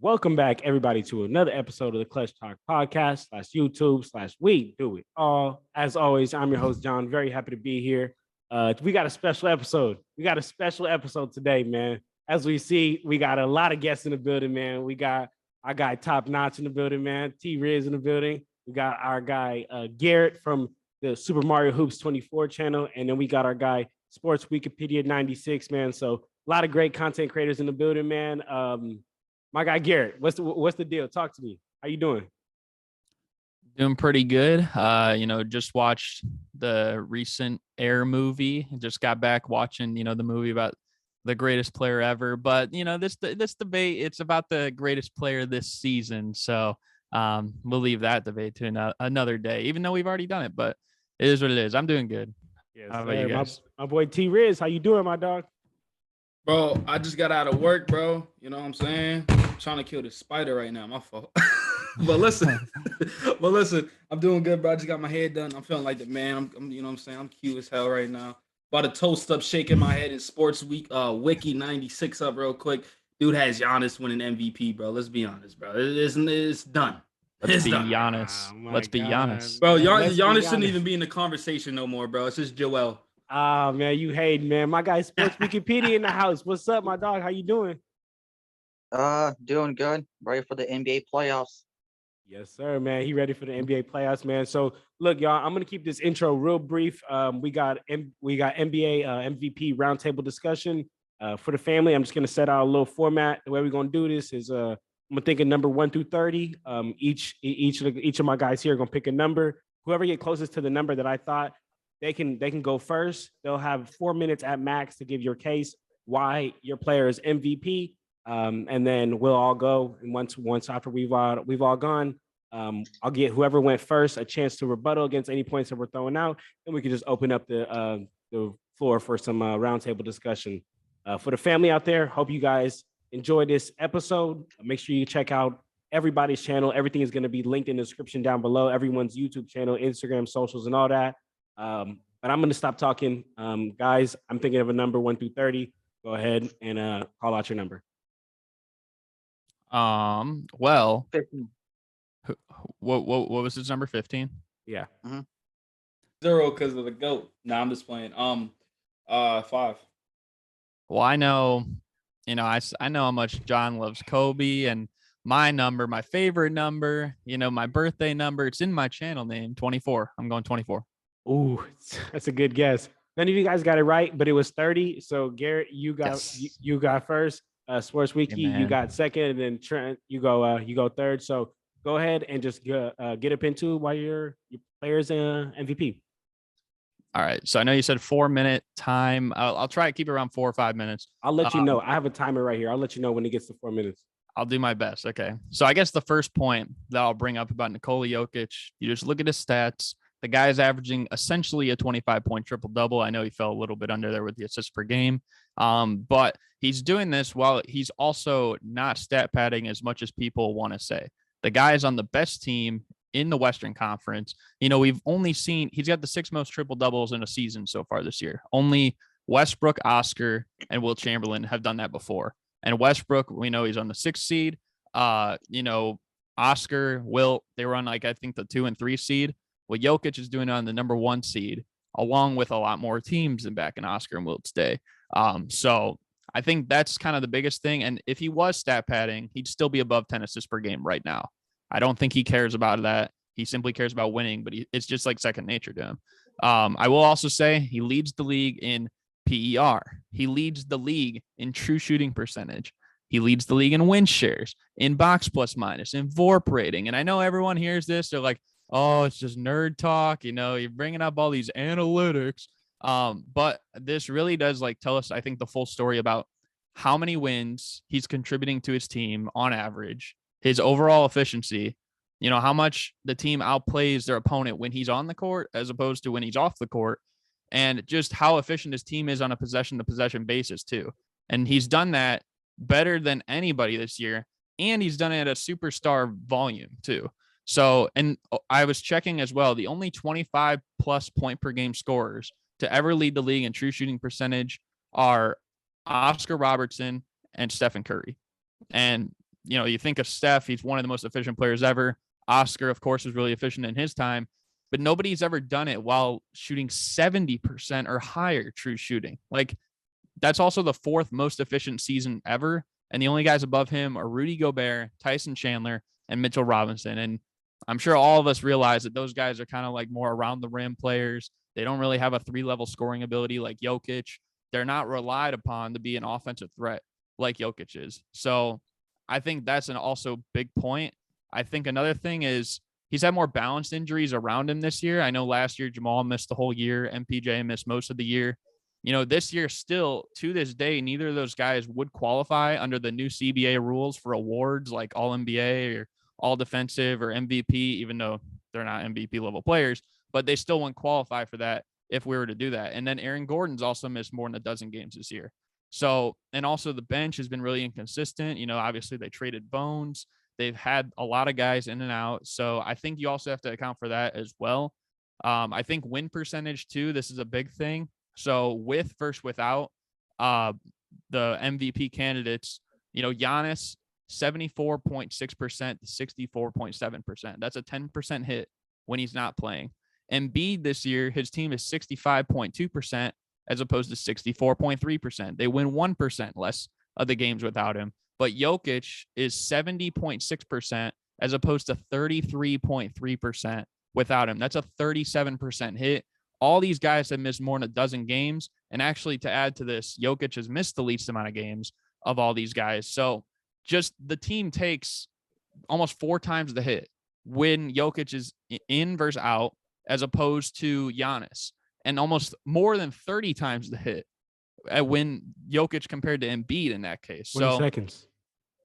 Welcome back, everybody, to another episode of the Clutch Talk podcast /YouTube /We Do It All. As always, I'm your host, John. Very happy to be here. We got a special episode. Today, man. As we see, we got a lot of guests in the building, man. We got our guy Top Notch in the building, man. T-Riz in the building. We got our guy Garrett from the Super Mario Hoops 24 channel. And then we got our guy Sports Wikipedia 96, man. So a lot of great content creators in the building, man. My guy Garrett, what's the deal? Talk to me. How you doing? Doing pretty good. Just watched the recent Air movie. Just got back watching, the movie about the greatest player ever. But this debate, it's about the greatest player this season. So we'll leave that debate to another day, even though we've already done it. But it is what it is. I'm doing good. Yes, how about you guys? My boy T-Riz, how you doing, my dog? Bro, I just got out of work, bro. You know what I'm saying? I'm trying to kill this spider right now. My fault. but listen, I'm doing good, bro. I just got my head done. I'm feeling like the man. I'm you know what I'm saying? I'm cute as hell right now. About to toast up, shaking my head in Sports Week, Wiki 96 up real quick. Dude has Giannis winning MVP, bro. Let's be honest, bro. It's done. Let's be Giannis. Let's be Giannis. Bro, Giannis shouldn't even be in the conversation no more, bro. It's just Joel. Ah, man, you hate, man. My guy Sports Wikipedia in the house. What's up, my dog? How you doing? Doing good. Ready for the NBA playoffs. Yes, sir, man. He ready for the NBA playoffs, man. So look, y'all, I'm gonna keep this intro real brief. We got NBA MVP roundtable discussion for the family. I'm just gonna set out a little format. The way we're gonna do this is I'm gonna think of number 1 through 30. Each of my guys here are gonna pick a number. Whoever get closest to the number that I thought, they can go first. They'll have 4 minutes at max to give your case why your player is MVP, and then we'll all go. And once after we've all gone, I'll get whoever went first a chance to rebuttal against any points that we're throwing out, and we can just open up the floor for some roundtable discussion. For the family out there, hope you guys enjoy this episode. Make sure you check out everybody's channel. Everything is going to be linked in the description down below. Everyone's YouTube channel, Instagram, socials, and all that. But I'm going to stop talking. Guys, I'm thinking of a number 1 through 30. Go ahead and call out your number. Well, 15. what was his number? 15? Yeah. Mm-hmm. 0 because of the GOAT. Nah, I'm just playing. 5. Well, I know, I know how much John loves Kobe, and my number, my favorite number, my birthday number, it's in my channel name, 24. I'm going 24. Ooh, that's a good guess. None of you guys got it right, but it was 30. So Garrett, you got you got first. Sports Wiki, you got second, and then Trent, you go third. So go ahead and just get up into why your player's MVP. All right. So I know you said 4 minute time. I'll try to keep it around 4 or 5 minutes. I'll let you know. I have a timer right here. I'll let you know when it gets to 4 minutes. I'll do my best. Okay. So I guess the first point that I'll bring up about Nikola Jokic, you just look at his stats. The guy is averaging essentially a 25-point triple-double. I know he fell a little bit under there with the assists per game, but he's doing this while he's also not stat padding as much as people want to say. The guy is on the best team in the Western Conference. We've only seen he's got the 6 most triple-doubles in a season so far this year. Only Westbrook, Oscar, and Wilt Chamberlain have done that before. And Westbrook, we know he's on the 6th seed. Oscar, Wilt, they were on I think the 2 and 3 seed. What Jokic is doing on the number 1 seed, along with a lot more teams than back in Oscar and Wilt's day. So I think that's kind of the biggest thing. And if he was stat padding, he'd still be above 10 assists per game right now. I don't think he cares about that. He simply cares about winning, but it's just like second nature to him. I will also say he leads the league in PER. He leads the league in true shooting percentage. He leads the league in win shares, in box plus minus, in VORP rating. And I know everyone hears this. They're like, oh, it's just nerd talk. You're bringing up all these analytics. But this really does tell us, I think, the full story about how many wins he's contributing to his team on average, his overall efficiency, how much the team outplays their opponent when he's on the court as opposed to when he's off the court, and just how efficient his team is on a possession-to-possession basis too. And he's done that better than anybody this year, and he's done it at a superstar volume too. So, and I was checking as well, the only 25 plus point per game scorers to ever lead the league in true shooting percentage are Oscar Robertson and Stephen Curry. And you think of Steph, he's one of the most efficient players ever. Oscar, of course, was really efficient in his time, but nobody's ever done it while shooting 70% or higher true shooting. Like, that's also the 4th most efficient season ever. And the only guys above him are Rudy Gobert, Tyson Chandler, and Mitchell Robinson. And I'm sure all of us realize that those guys are kind of like more around the rim players. They don't really have a 3-level scoring ability like Jokic. They're not relied upon to be an offensive threat like Jokic is. So I think that's an also big point. I think another thing is he's had more balanced injuries around him this year. I know last year Jamal missed the whole year. MPJ missed most of the year. This year still, to this day, neither of those guys would qualify under the new CBA rules for awards like All-NBA or All-Defensive or MVP, even though they're not MVP level players, but they still wouldn't qualify for that if we were to do that. And then Aaron Gordon's also missed more than a dozen games this year. So, and also the bench has been really inconsistent. Obviously they traded Bones. They've had a lot of guys in and out. So I think you also have to account for that as well. I think win percentage too, this is a big thing. So with versus without the MVP candidates, Giannis 74.6% to 64.7%. That's a 10% hit when he's not playing. Embiid this year, his team is 65.2% as opposed to 64.3%. They win 1% less of the games without him. But Jokic is 70.6% as opposed to 33.3% without him. That's a 37% hit. All these guys have missed more than a dozen games. And actually, to add to this, Jokic has missed the least amount of games of all these guys. So just the team takes almost 4 times the hit when Jokic is in versus out, as opposed to Giannis, and almost more than 30 times the hit when Jokic compared to Embiid in that case. 20 seconds.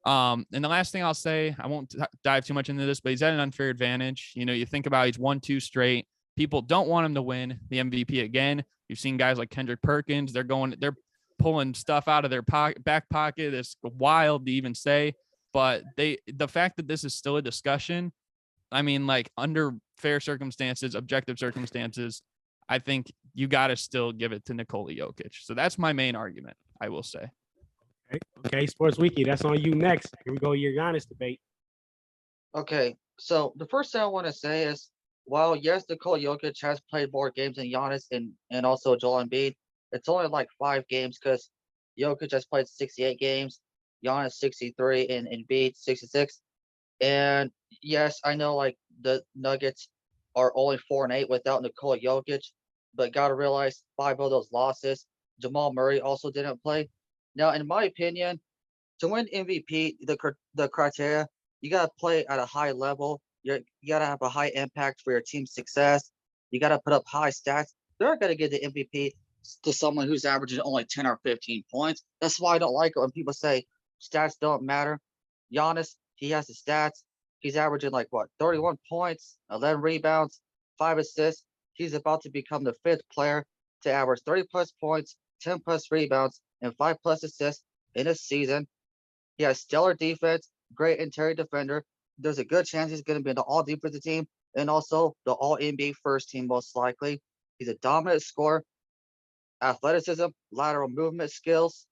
And the last thing I'll say, I won't dive too much into this, but he's at an unfair advantage. You think about he's won 2 straight. People don't want him to win the MVP again. You've seen guys like Kendrick Perkins. They're pulling stuff out of their back pocket. It's wild to even say, but the fact that this is still a discussion, I mean, like under fair circumstances, objective circumstances, I think you got to still give it to Nikola Jokic. So that's my main argument, I will say. Okay, Sports Wiki, that's on you next. Here we go, your Giannis debate. Okay, so the first thing I want to say is, while yes, Nikola Jokic has played more games than Giannis and also Joel Embiid, it's only like 5 games because Jokic has played 68 games, Giannis 63, and Embiid 66. And yes, I know like the Nuggets are only 4-8 without Nikola Jokic, but gotta realize 5 of those losses, Jamal Murray also didn't play. Now, in my opinion, to win MVP, the criteria, you gotta play at a high level. You gotta have a high impact for your team's success. You gotta put up high stats. They're gonna give the MVP to someone who's averaging only 10 or 15 points. That's why I don't like it when people say stats don't matter. Giannis, he has the stats. He's averaging like 31 points, 11 rebounds, 5 assists. He's about to become the 5th player to average 30 plus points, 10 plus rebounds, and 5 plus assists in a season. He has stellar defense, great interior defender. There's a good chance he's going to be in the all defensive team and also the all NBA first team, most likely. He's a dominant scorer, athleticism, lateral movement skills,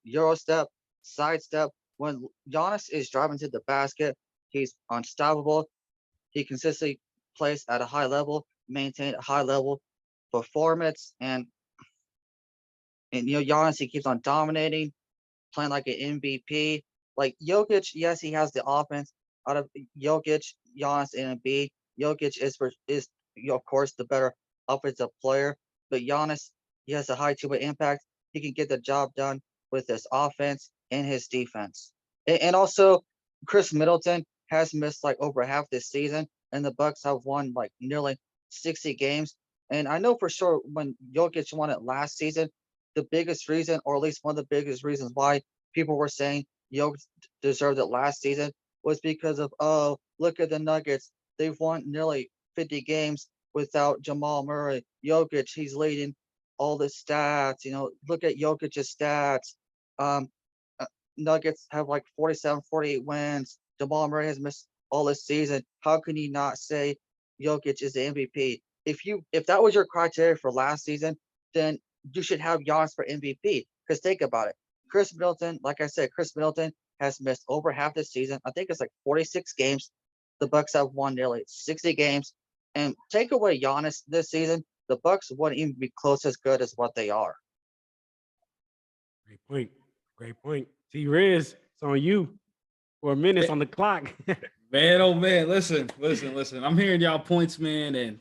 Euro step, sidestep. When Giannis is driving to the basket, he's unstoppable. He consistently plays at a high level, maintain a high level performance, and Giannis, he keeps on dominating, playing like an MVP. Like Jokic, yes, he has the offense. Out of Jokic, Giannis, and Embiid, Jokic is of course the better offensive player, but Giannis, he has a high two-way impact. He can get the job done with his offense and his defense. And also, Chris Middleton has missed like over half this season, and the Bucks have won like nearly 60 games. And I know for sure when Jokic won it last season, the biggest reason, or at least one of the biggest reasons why people were saying Jokic deserved it last season, was because of, oh, look at the Nuggets. They've won nearly 50 games without Jamal Murray. Jokic, he's leading all the stats. Look at Jokic's stats. Nuggets have like 47, 48 wins. Jamal Murray has missed all this season. How can you not say Jokic is the MVP? If that was your criteria for last season, then you should have Giannis for MVP. Because think about it. Chris Middleton, like I said, Chris Middleton, has missed over half the season. I think it's like 46 games. The Bucks have won nearly 60 games. And take away Giannis this season, the Bucks wouldn't even be close as good as what they are. Great point. Great point. T Riz, it's on you. 4 minutes on the clock. Man, oh man, listen. I'm hearing y'all points, man, and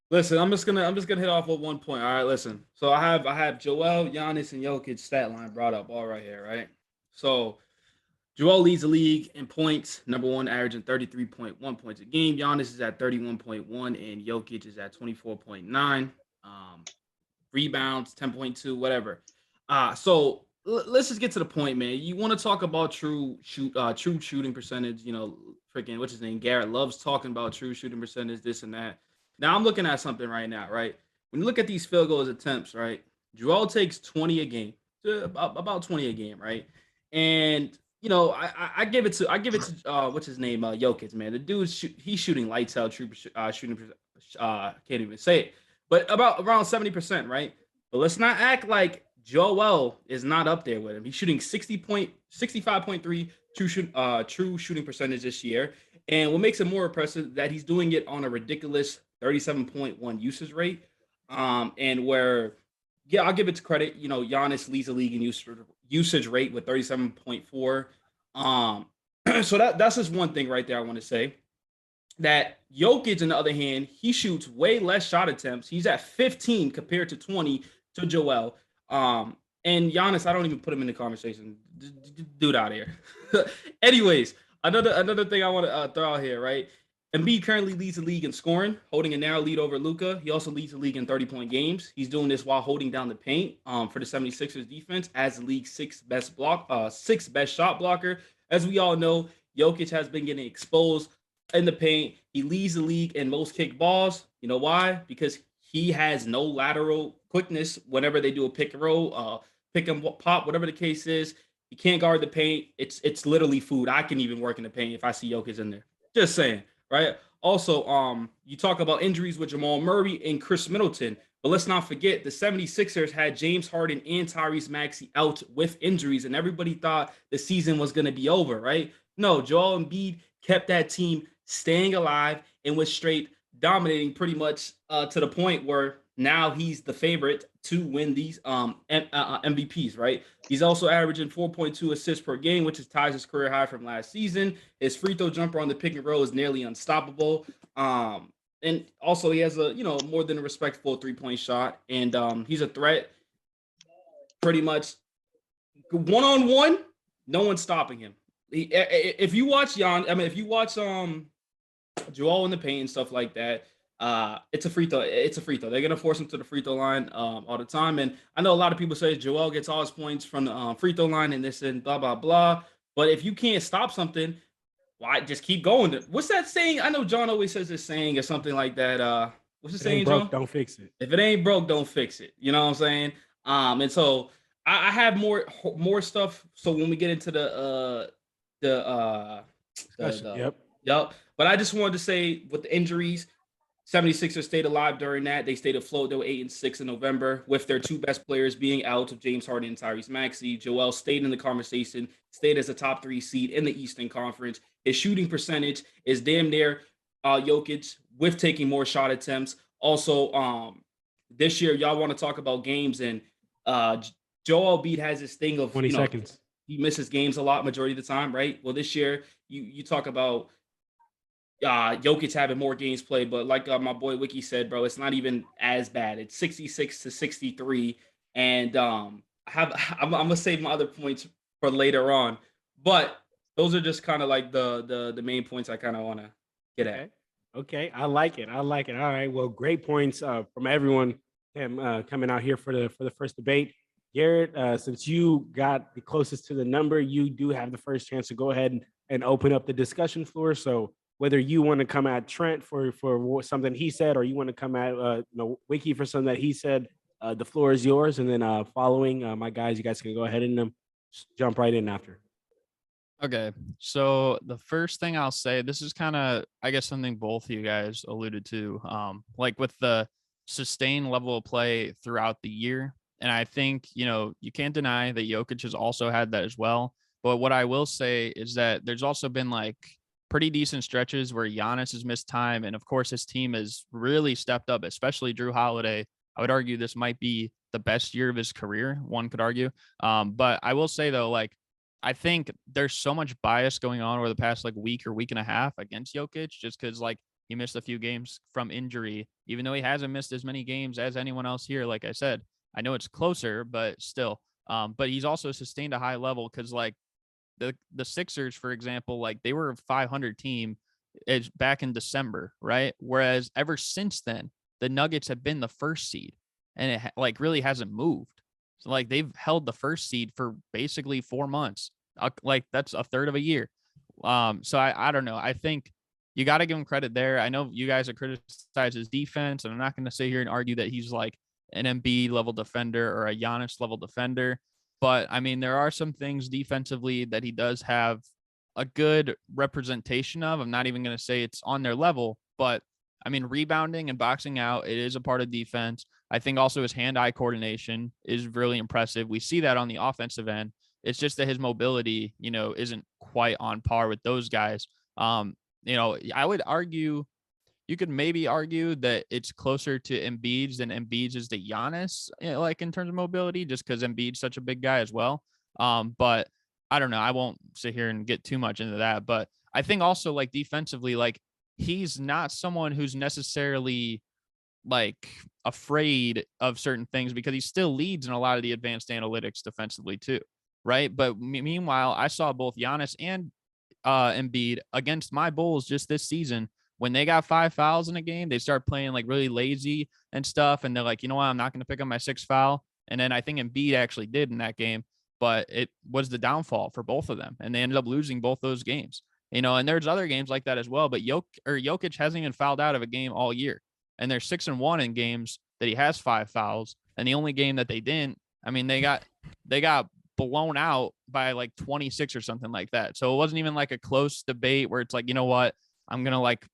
listen. I'm just gonna hit off with one point. All right, listen. So I have Joel, Giannis, and Jokic stat line brought up all right here, right? So Joel leads the league in points, number one, averaging 33.1 points a game. Giannis is at 31.1, and Jokic is at 24.9. Rebounds, 10.2, whatever. So let's just get to the point, man. You want to talk about true shooting percentage? You know, freaking what's his name? Garrett loves talking about true shooting percentage, this and that. Now I'm looking at something right now, right? When you look at these field goals attempts, right? Joel takes 20 a game, about 20 a game, right? And you know, I give it to what's his name, Jokic, man. The dude's he's shooting lights out, true shooting. Can't even say it, but about around 70%, right? But let's not act like Joel is not up there with him. He's shooting 65.3 true shooting percentage this year. And what makes it more impressive that he's doing it on a ridiculous 37.1 usage rate. And where, yeah, I'll give it to credit. You know, Giannis leads the league in usage rate with 37.4. So that's just one thing right there I want to say. That Jokic, on the other hand, he shoots way less shot attempts. He's at 15 compared to 20 to Joel. And Giannis, I don't even put him in the conversation. Dude out here. Anyways, another thing I want to throw out here, right? Embiid currently leads the league in scoring, holding a narrow lead over Luka. He also leads the league in 30-point games. He's doing this while holding down the paint for the 76ers defense as the league's sixth best shot blocker. As we all know, Jokic has been getting exposed in the paint. He leads the league in most kick balls. You know why? Because he has no lateral quickness whenever they do a pick and roll, pick and pop, whatever the case is. He can't guard the paint. It's literally food. I can even work in the paint if I see Jokic in there. Just saying, right? Also, you talk about injuries with Jamal Murray and Chris Middleton, but let's not forget the 76ers had James Harden and Tyrese Maxey out with injuries, and everybody thought the season was going to be over, right? No, Joel Embiid kept that team staying alive and was straight dominating pretty much to the point where now he's the favorite to win these MVPs, right? He's also averaging 4.2 assists per game, which is ties his career high from last season. His free throw jumper on the pick and roll is nearly unstoppable. And also he has a, more than a respectful 3-point shot. And he's a threat pretty much one-on-one. No one's stopping him. If you watch Joel in the paint and stuff like that, it's a free throw. They're gonna force him to the free throw line all the time. And I know a lot of people say Joel gets all his points from the free throw line and this and blah blah blah. But if you can't stop something, why just keep going? What's that saying? I know John always says this saying or something like that. What's the saying, John? Don't fix it. If it ain't broke, don't fix it. You know what I'm saying? And so I have more stuff. So when we get into the Yep. But I just wanted to say with the injuries, 76ers stayed alive during that. They stayed afloat. They were 8-6 in November with their two best players being out of James Harden and Tyrese Maxey. Joel stayed in the conversation, stayed as a top 3 seed in the Eastern Conference. His shooting percentage is damn near Jokic with taking more shot attempts. Also, this year, y'all want to talk about games, and Joel Embiid has this thing of 20 seconds. He misses games a lot, majority of the time, right? Well, this year, you talk about Jokic having more games played, but like my boy Wiki said, bro, it's not even as bad. It's 66-63, and I'm gonna save my other points for later on. But those are just kind of like the main points I kind of want to get at. Okay, I like it. All right, well, great points from everyone coming out here for the first debate. Garrett, since you got the closest to the number, you do have the first chance to go ahead and open up the discussion floor. So whether you want to come at Trent for something he said, or you want to come at Wiki for something that he said, the floor is yours. And then following my guys, you guys can go ahead and jump right in after. Okay, so the first thing I'll say, this is kind of, I guess, something both of you guys alluded to, like with the sustained level of play throughout the year. And I think, you can't deny that Jokic has also had that as well. But what I will say is that there's also been like pretty decent stretches where Giannis has missed time. And of course, his team has really stepped up, especially Drew Holiday. I would argue this might be the best year of his career, one could argue. But I will say, though, like, I think there's so much bias going on over the past like week or week and a half against Jokic just because like he missed a few games from injury, even though he hasn't missed as many games as anyone else here. Like I said, I know it's closer, but still. But he's also sustained a high level because like the Sixers, for example, like they were a 500 team is back in December, right? Whereas ever since then, the Nuggets have been the first seed, and it like really hasn't moved. So like they've held the first seed for basically 4 months. Like that's a third of a year. So I don't know. I think you got to give him credit there. I know you guys are criticized his defense, and I'm not going to sit here and argue that he's like an Embiid level defender or a Giannis level defender. But I mean, there are some things defensively that he does have a good representation of. I'm not even going to say it's on their level, but I mean, rebounding and boxing out, it is a part of defense. I think also his hand-eye coordination is really impressive. We see that on the offensive end. It's just that his mobility, isn't quite on par with those guys. I would argue, you could maybe argue that it's closer to Embiid's than Embiid's is to Giannis, like in terms of mobility, just because Embiid's such a big guy as well. But I don't know. I won't sit here and get too much into that. But I think also like defensively, like he's not someone who's necessarily like afraid of certain things because he still leads in a lot of the advanced analytics defensively too. Right. But meanwhile, I saw both Giannis and Embiid against my Bulls just this season. When they got 5 fouls in a game, they start playing like really lazy and stuff. And they're like, you know what? I'm not going to pick up my 6th foul. And then I think Embiid actually did in that game, but it was the downfall for both of them. And they ended up losing both those games, and there's other games like that as well. But Jokic hasn't even fouled out of a game all year. And they're 6-1 in games that he has 5 fouls. And the only game that they didn't, I mean, they got blown out by like 26 or something like that. So it wasn't even like a close debate where it's like, you know what? I'm going to like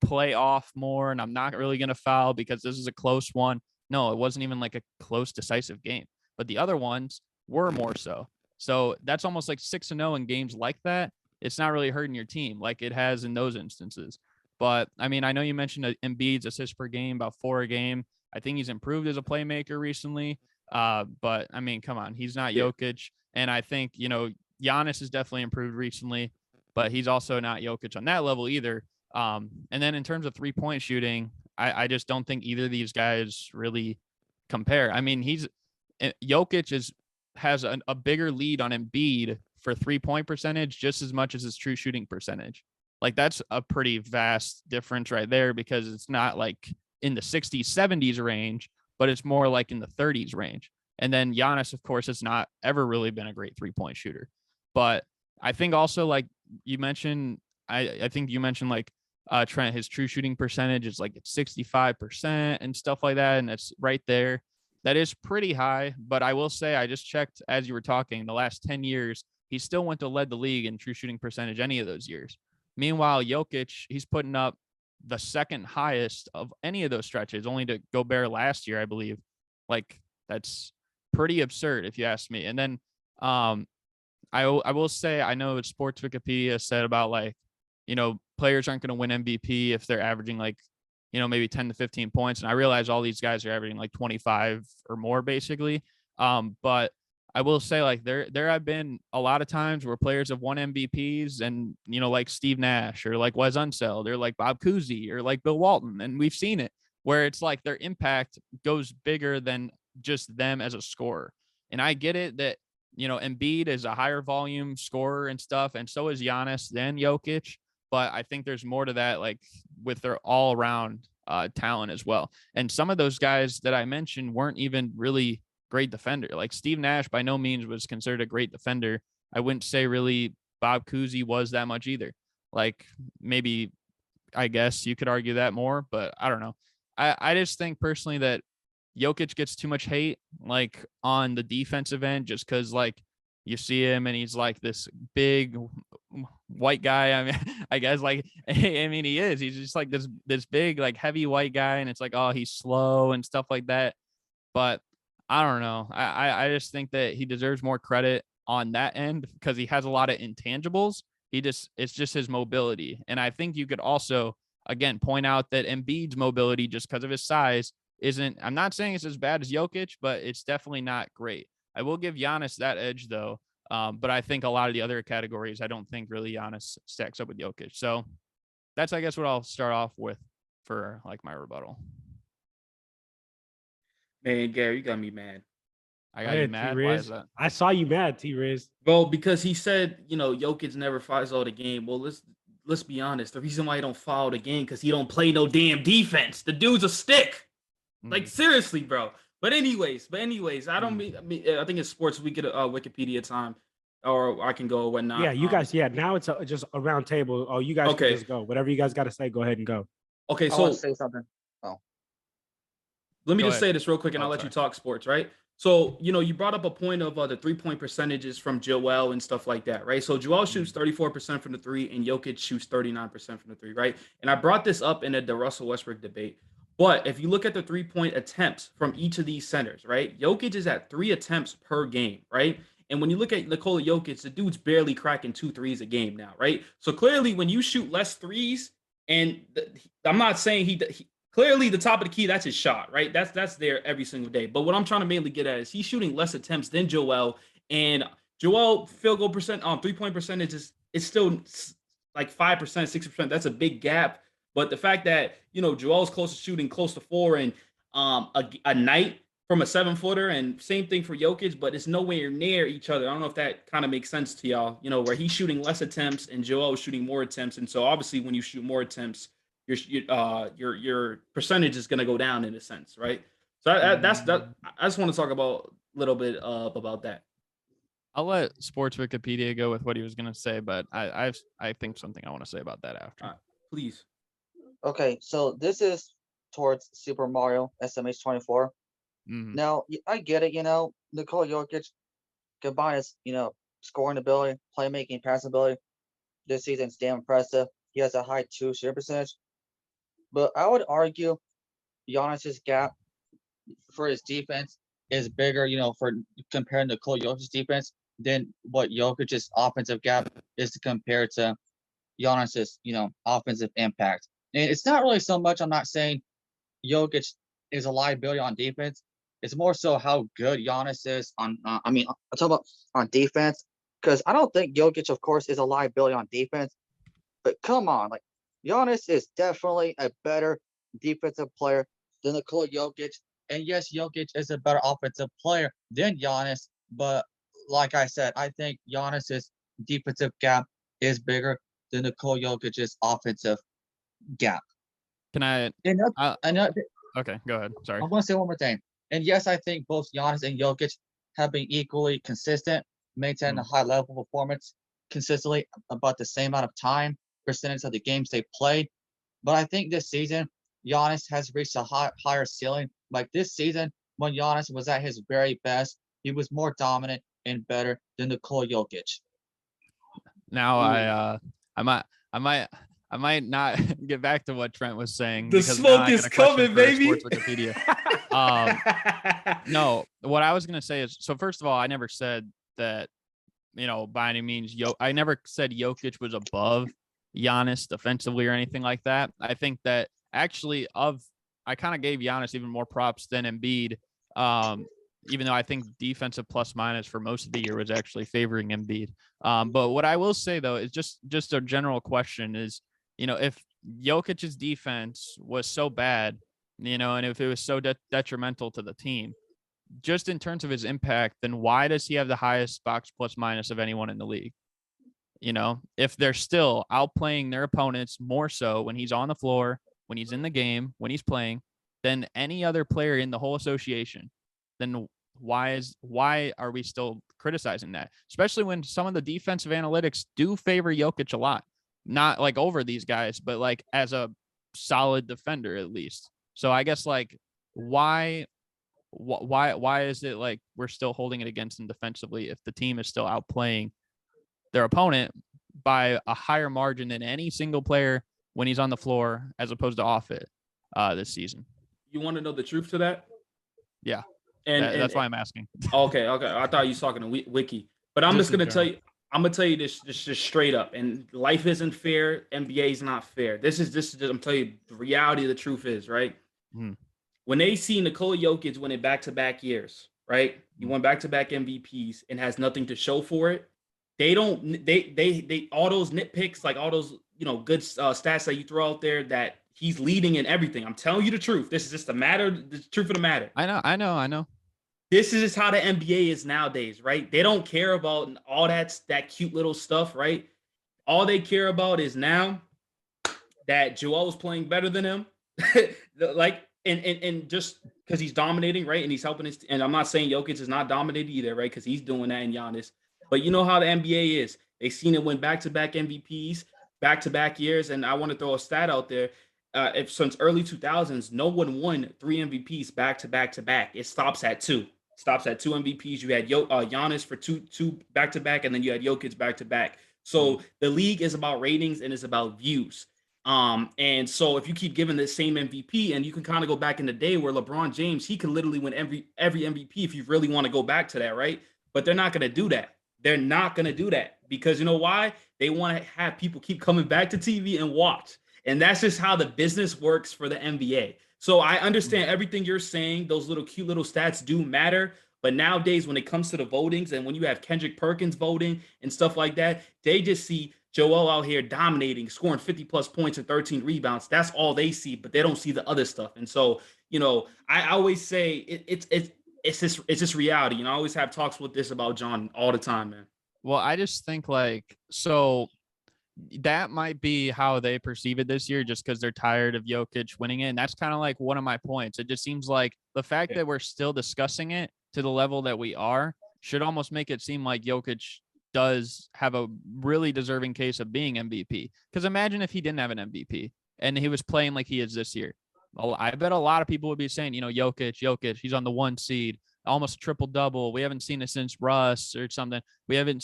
play off more and I'm not really going to foul because this is a close one. No, it wasn't even like a close, decisive game. But the other ones were more so. So that's almost like 6-0 in games like that. It's not really hurting your team like it has in those instances. But I mean, I know you mentioned Embiid's assists per game, about 4 a game. I think he's improved as a playmaker recently. But I mean, come on, he's not Jokic. And I think, Giannis has definitely improved recently, but he's also not Jokic on that level either. And then in terms of 3-point shooting, I just don't think either of these guys really compare. I mean, Jokic has a bigger lead on Embiid for 3-point percentage just as much as his true shooting percentage. Like that's a pretty vast difference right there because it's not like in the 60s, 70s range, but it's more like in the 30s range. And then Giannis, of course, has not ever really been a great 3-point shooter. But I think also like you mentioned, I think you mentioned like Trent, his true shooting percentage is like 65% and stuff like that. And that's right there. That is pretty high. But I will say, I just checked as you were talking, the last 10 years, he still went to lead the league in true shooting percentage any of those years. Meanwhile, Jokic, he's putting up the second highest of any of those stretches, only to Gobert last year, I believe. Like that's pretty absurd if you ask me. And then I will say, I know Sports Wikipedia said about like, players aren't going to win MVP if they're averaging like, maybe 10 to 15 points. And I realize all these guys are averaging like 25 or more basically. But I will say like there have been a lot of times where players have won MVPs and, like Steve Nash or like Wes Unseld or like Bob Cousy or like Bill Walton. And we've seen it where it's like their impact goes bigger than just them as a scorer. And I get it that, Embiid is a higher volume scorer and stuff. And so is Giannis than Jokic. But I think there's more to that, like with their all around talent as well. And some of those guys that I mentioned weren't even really great defender. Like Steve Nash by no means was considered a great defender. I wouldn't say really Bob Cousy was that much either. Like maybe, I guess you could argue that more, but I don't know. I just think personally that Jokic gets too much hate like on the defensive end just because like you see him and he's like this big white guy. I mean, I guess like, I mean, he is. He's just like this big, like heavy white guy. And it's like, oh, he's slow and stuff like that. But I don't know. I just think that he deserves more credit. on that end because he has a lot of intangibles. It's just his mobility. And I think you could also, again, point out that Embiid's mobility, just because of his size, isn't, I'm not saying it's as bad as Jokic, but it's definitely not great. I will give Giannis that edge though. But I think a lot of the other categories, I don't think really Giannis stacks up with Jokic. So that's, I guess, what I'll start off with for like my rebuttal. Man, Gary, you got me mad. I Go got you ahead, mad. Why T-Riz. is that? I saw you mad, T-Riz. Bro, because he said, Jokic never fouls all the game. Well, let's be honest. The reason why he don't foul the game because he don't play no damn defense. The dude's a stick. Like seriously, bro. But anyways, I don't mean. I think it's Sports Week Wikipedia time, or I can go or whatnot. Yeah, you guys. Yeah, now it's just a round table. Oh, you guys Okay. can just go. Whatever you guys got to say, go ahead and go. Okay, I want so to say something. let me Go just ahead. say this real quick, and I'll let you talk sports, right? So, you brought up a point of the 3-point percentages from Joel and stuff like that, right? So Joel shoots 34% from the three, and Jokic shoots 39% from the three, right? And I brought this up in the Russell Westbrook debate. But if you look at the 3-point attempts from each of these centers, right? Jokic is at 3 attempts per game, right? And when you look at Nikola Jokic, the dude's barely cracking 2 threes a game now, right? So clearly, when you shoot less threes, and I'm not saying he clearly the top of the key, that's his shot, right? That's there every single day. But what I'm trying to mainly get at is he's shooting less attempts than Joel, and Joel field goal percent, 3-point percentage is still like 5%, 6%. That's a big gap. But the fact that Joel's close to shooting close to 4 and a night from a 7-footer, and same thing for Jokic, but it's nowhere near each other. I don't know if that kind of makes sense to y'all. Where he's shooting less attempts and Joel is shooting more attempts, and so obviously when you shoot more attempts, your percentage is going to go down in a sense, right? So that's that. I just want to talk about a little bit about that. I'll let Sports Wikipedia go with what he was going to say, but I think something I want to say about that after. Please. Okay, so this is towards Super Mario SMH 24. Now, I get it, Nikola Jokic combined his, scoring ability, playmaking, passing ability. This season's damn impressive. He has a high 2 shooting percentage. But I would argue Giannis's gap for his defense is bigger, for comparing Nikola Jokic's defense than what Jokic's offensive gap is to compare to Giannis's, offensive impact. And it's not really so much, I'm not saying Jokic is a liability on defense. It's more so how good Giannis is on, I'm talking about on defense, because I don't think Jokic, of course, is a liability on defense. But come on, like Giannis is definitely a better defensive player than Nikola Jokic. And yes, Jokic is a better offensive player than Giannis. But like I said, I think Giannis's defensive gap is bigger than Nikola Jokic's offensive gap. Can I? Okay, go ahead. Sorry. I want to say one more thing. And yes, I think both Giannis and Jokic have been equally consistent, maintaining a high level of performance consistently about the same amount of time, percentage of the games they played. But I think this season, Giannis has reached a higher ceiling. Like this season, when Giannis was at his very best, he was more dominant and better than Nikola Jokic. Now I might not get back to what Trent was saying. The smoke is coming, baby. Wikipedia. No, what I was gonna say is, so first of all, I never said that, by any means, I never said Jokic was above Giannis defensively or anything like that. I think that actually I kind of gave Giannis even more props than Embiid. Even though I think defensive plus minus for most of the year was actually favoring Embiid. But what I will say though is just a general question is, if Jokic's defense was so bad, and if it was so detrimental to the team, just in terms of his impact, then why does he have the highest box plus minus of anyone in the league? If they're still outplaying their opponents more so when he's on the floor, when he's in the game, when he's playing, than any other player in the whole association, then why are we still criticizing that? Especially when some of the defensive analytics do favor Jokic a lot, not like over these guys, but like as a solid defender at least. So I guess like why is it like we're still holding it against him defensively if the team is still outplaying their opponent by a higher margin than any single player when he's on the floor as opposed to off it this season? You want to know the truth to that? Yeah. And that's why I'm asking. Okay. I thought you was talking to Wiki. But I'm Just just in gonna tell general. you, I'm gonna tell you this just straight up. And life isn't fair. NBA is not fair. This is I'm telling you the reality of the truth is, right? Mhm. When they see Nikola Jokic winning back-to-back years, right? He Mhm. won back-to-back MVPs and has nothing to show for it. They don't they all those nitpicks, like all those good stats that you throw out there that he's leading in everything. I'm telling you the truth. This is just the truth of the matter. I know. This is just how the NBA is nowadays, right? They don't care about all that cute little stuff, right? All they care about is now that Joel is playing better than him, like and just because he's dominating, right? And he's helping his. And I'm not saying Jokic is not dominating either, right? Because he's doing that in Giannis. But you know how the NBA is. They've seen it win back-to-back MVPs, back-to-back years. And I want to throw a stat out there. If since early 2000s, no one won 3 MVPs back-to-back-to-back. It stops at two. Stops at 2 MVPs. You had Giannis for two back-to-back, and then you had Jokic back-to-back. So the league is about ratings and it's about views. And so if you keep giving the same MVP, and you can kind of go back in the day where LeBron James, he can literally win every MVP if you really want to go back to that, right? But they're not going to do that. They're not going to do that because you know why? They want to have people keep coming back to TV and watch. And that's just how the business works for the NBA. So I understand everything you're saying. Those little cute little stats do matter. But nowadays, when it comes to the votings and when you have Kendrick Perkins voting and stuff like that, they just see Joel out here dominating, scoring 50 plus points and 13 rebounds. That's all they see, but they don't see the other stuff. And so, I always say it's just reality. I always have talks with this about John all the time, man. Well, I just think like so that might be how they perceive it this year, just because they're tired of Jokic winning it. And that's kind of like one of my points. It just seems like the fact Yeah. that we're still discussing it to the level that we are should almost make it seem like Jokic does have a really deserving case of being MVP. Because imagine if he didn't have an MVP and he was playing like he is this year. Well, I bet a lot of people would be saying, Jokic, he's on the 1 seed, almost a triple double. We haven't seen it since Russ or something. We haven't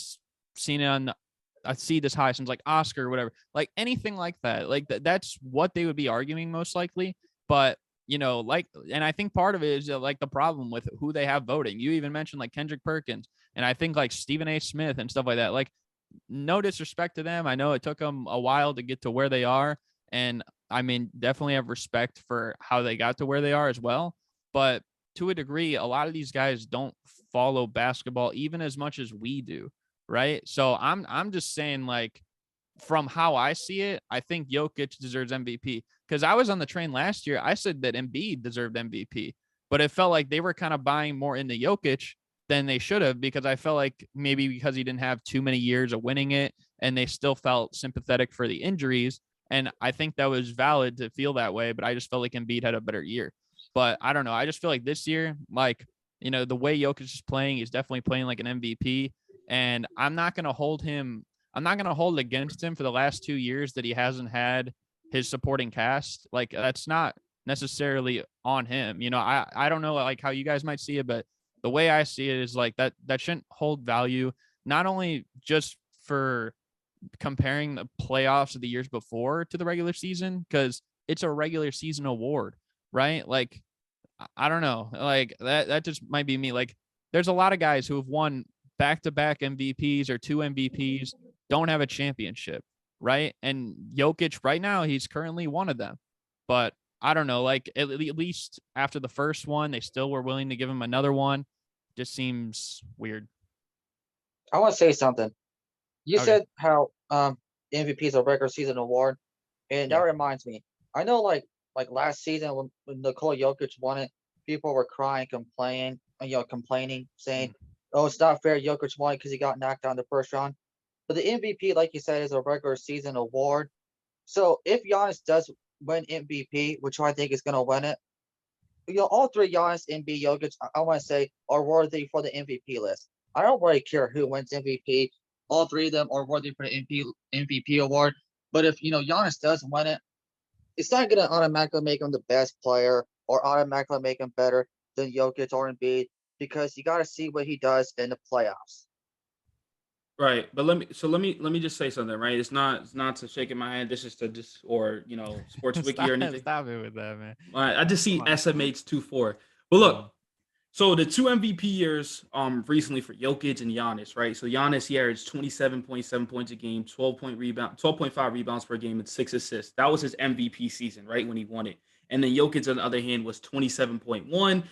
seen it on a seed this high since like Oscar or whatever, like anything like that. Like that's what they would be arguing most likely. But and I think part of it is like the problem with who they have voting. You even mentioned like Kendrick Perkins, and I think like Stephen A. Smith and stuff like that. Like, no disrespect to them. I know it took them a while to get to where they are. And I mean, definitely have respect for how they got to where they are as well. But to a degree, a lot of these guys don't follow basketball even as much as we do. Right. So I'm just saying, like, from how I see it, I think Jokic deserves MVP because I was on the train last year. I said that Embiid deserved MVP, but it felt like they were kind of buying more into Jokic than they should have because I felt like maybe because he didn't have too many years of winning it and they still felt sympathetic for the injuries. And I think that was valid to feel that way, but I just felt like Embiid had a better year. But I don't know. I just feel like this year, like, the way Jokic is playing, he's definitely playing like an MVP. And I'm not going to hold it against him for the last 2 years that he hasn't had his supporting cast. Like, that's not necessarily on him. I don't know like how you guys might see it, but the way I see it is like that shouldn't hold value, not only just for comparing the playoffs of the years before to the regular season, because it's a regular season award, right? Like, I don't know, like that just might be me. Like, there's a lot of guys who have won back-to-back MVPs or 2 MVPs, don't have a championship, right? And Jokic right now, he's currently one of them. But I don't know, like at least after the first one, they still were willing to give him another one. Just seems weird. I want to say something. You Okay. said how MVP is a regular season award, and that Yeah. reminds me. I know like last season when Nikola Jokic won it, people were crying, complaining, saying, "Oh, it's not fair. Jokic won because he got knocked out in the first round." But the MVP, like you said, is a regular season award. So if Giannis does win MVP, which I think is going to win it, all three, Giannis, Embiid, Jokic, I want to say, are worthy for the MVP list. I don't really care who wins MVP. All three of them are worthy for the MVP award. But if Giannis does win it, it's not going to automatically make him the best player or automatically make him better than Jokic or Embiid because you got to see what he does in the playoffs. Right, but let me just say something. Right, it's not to shaking my hand. This is to just or sports wiki or anything. Stop it with that, man. I just see Come on. SMH 24. But look, So the two MVP years recently for Jokic and Giannis, right? So Giannis, he averaged 27.7 points a game, 12.5 rebounds per game, and 6 assists. That was his MVP season, right? When he won it. And then Jokic, on the other hand, was 27.1,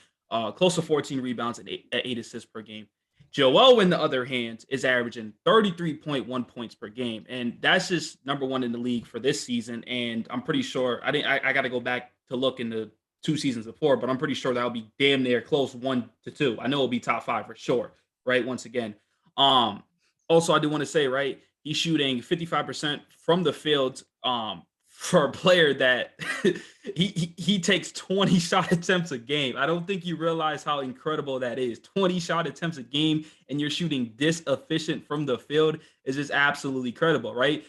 close to 14 rebounds and eight assists per game. Joel, on the other hand, is averaging 33.1 points per game. And that's just number one in the league for this season. And I'm pretty sure I got to go back to look in the 2 seasons before, but I'm pretty sure that'll be damn near close 1 to 2. I know it'll be top 5 for sure, right? Once again. Um, Also, I do want to say, right, he's shooting 55% from the field. For a player that he takes 20 shot attempts a game. I don't think you realize how incredible that is. 20 shot attempts a game and you're shooting this efficient from the field is just absolutely credible, right?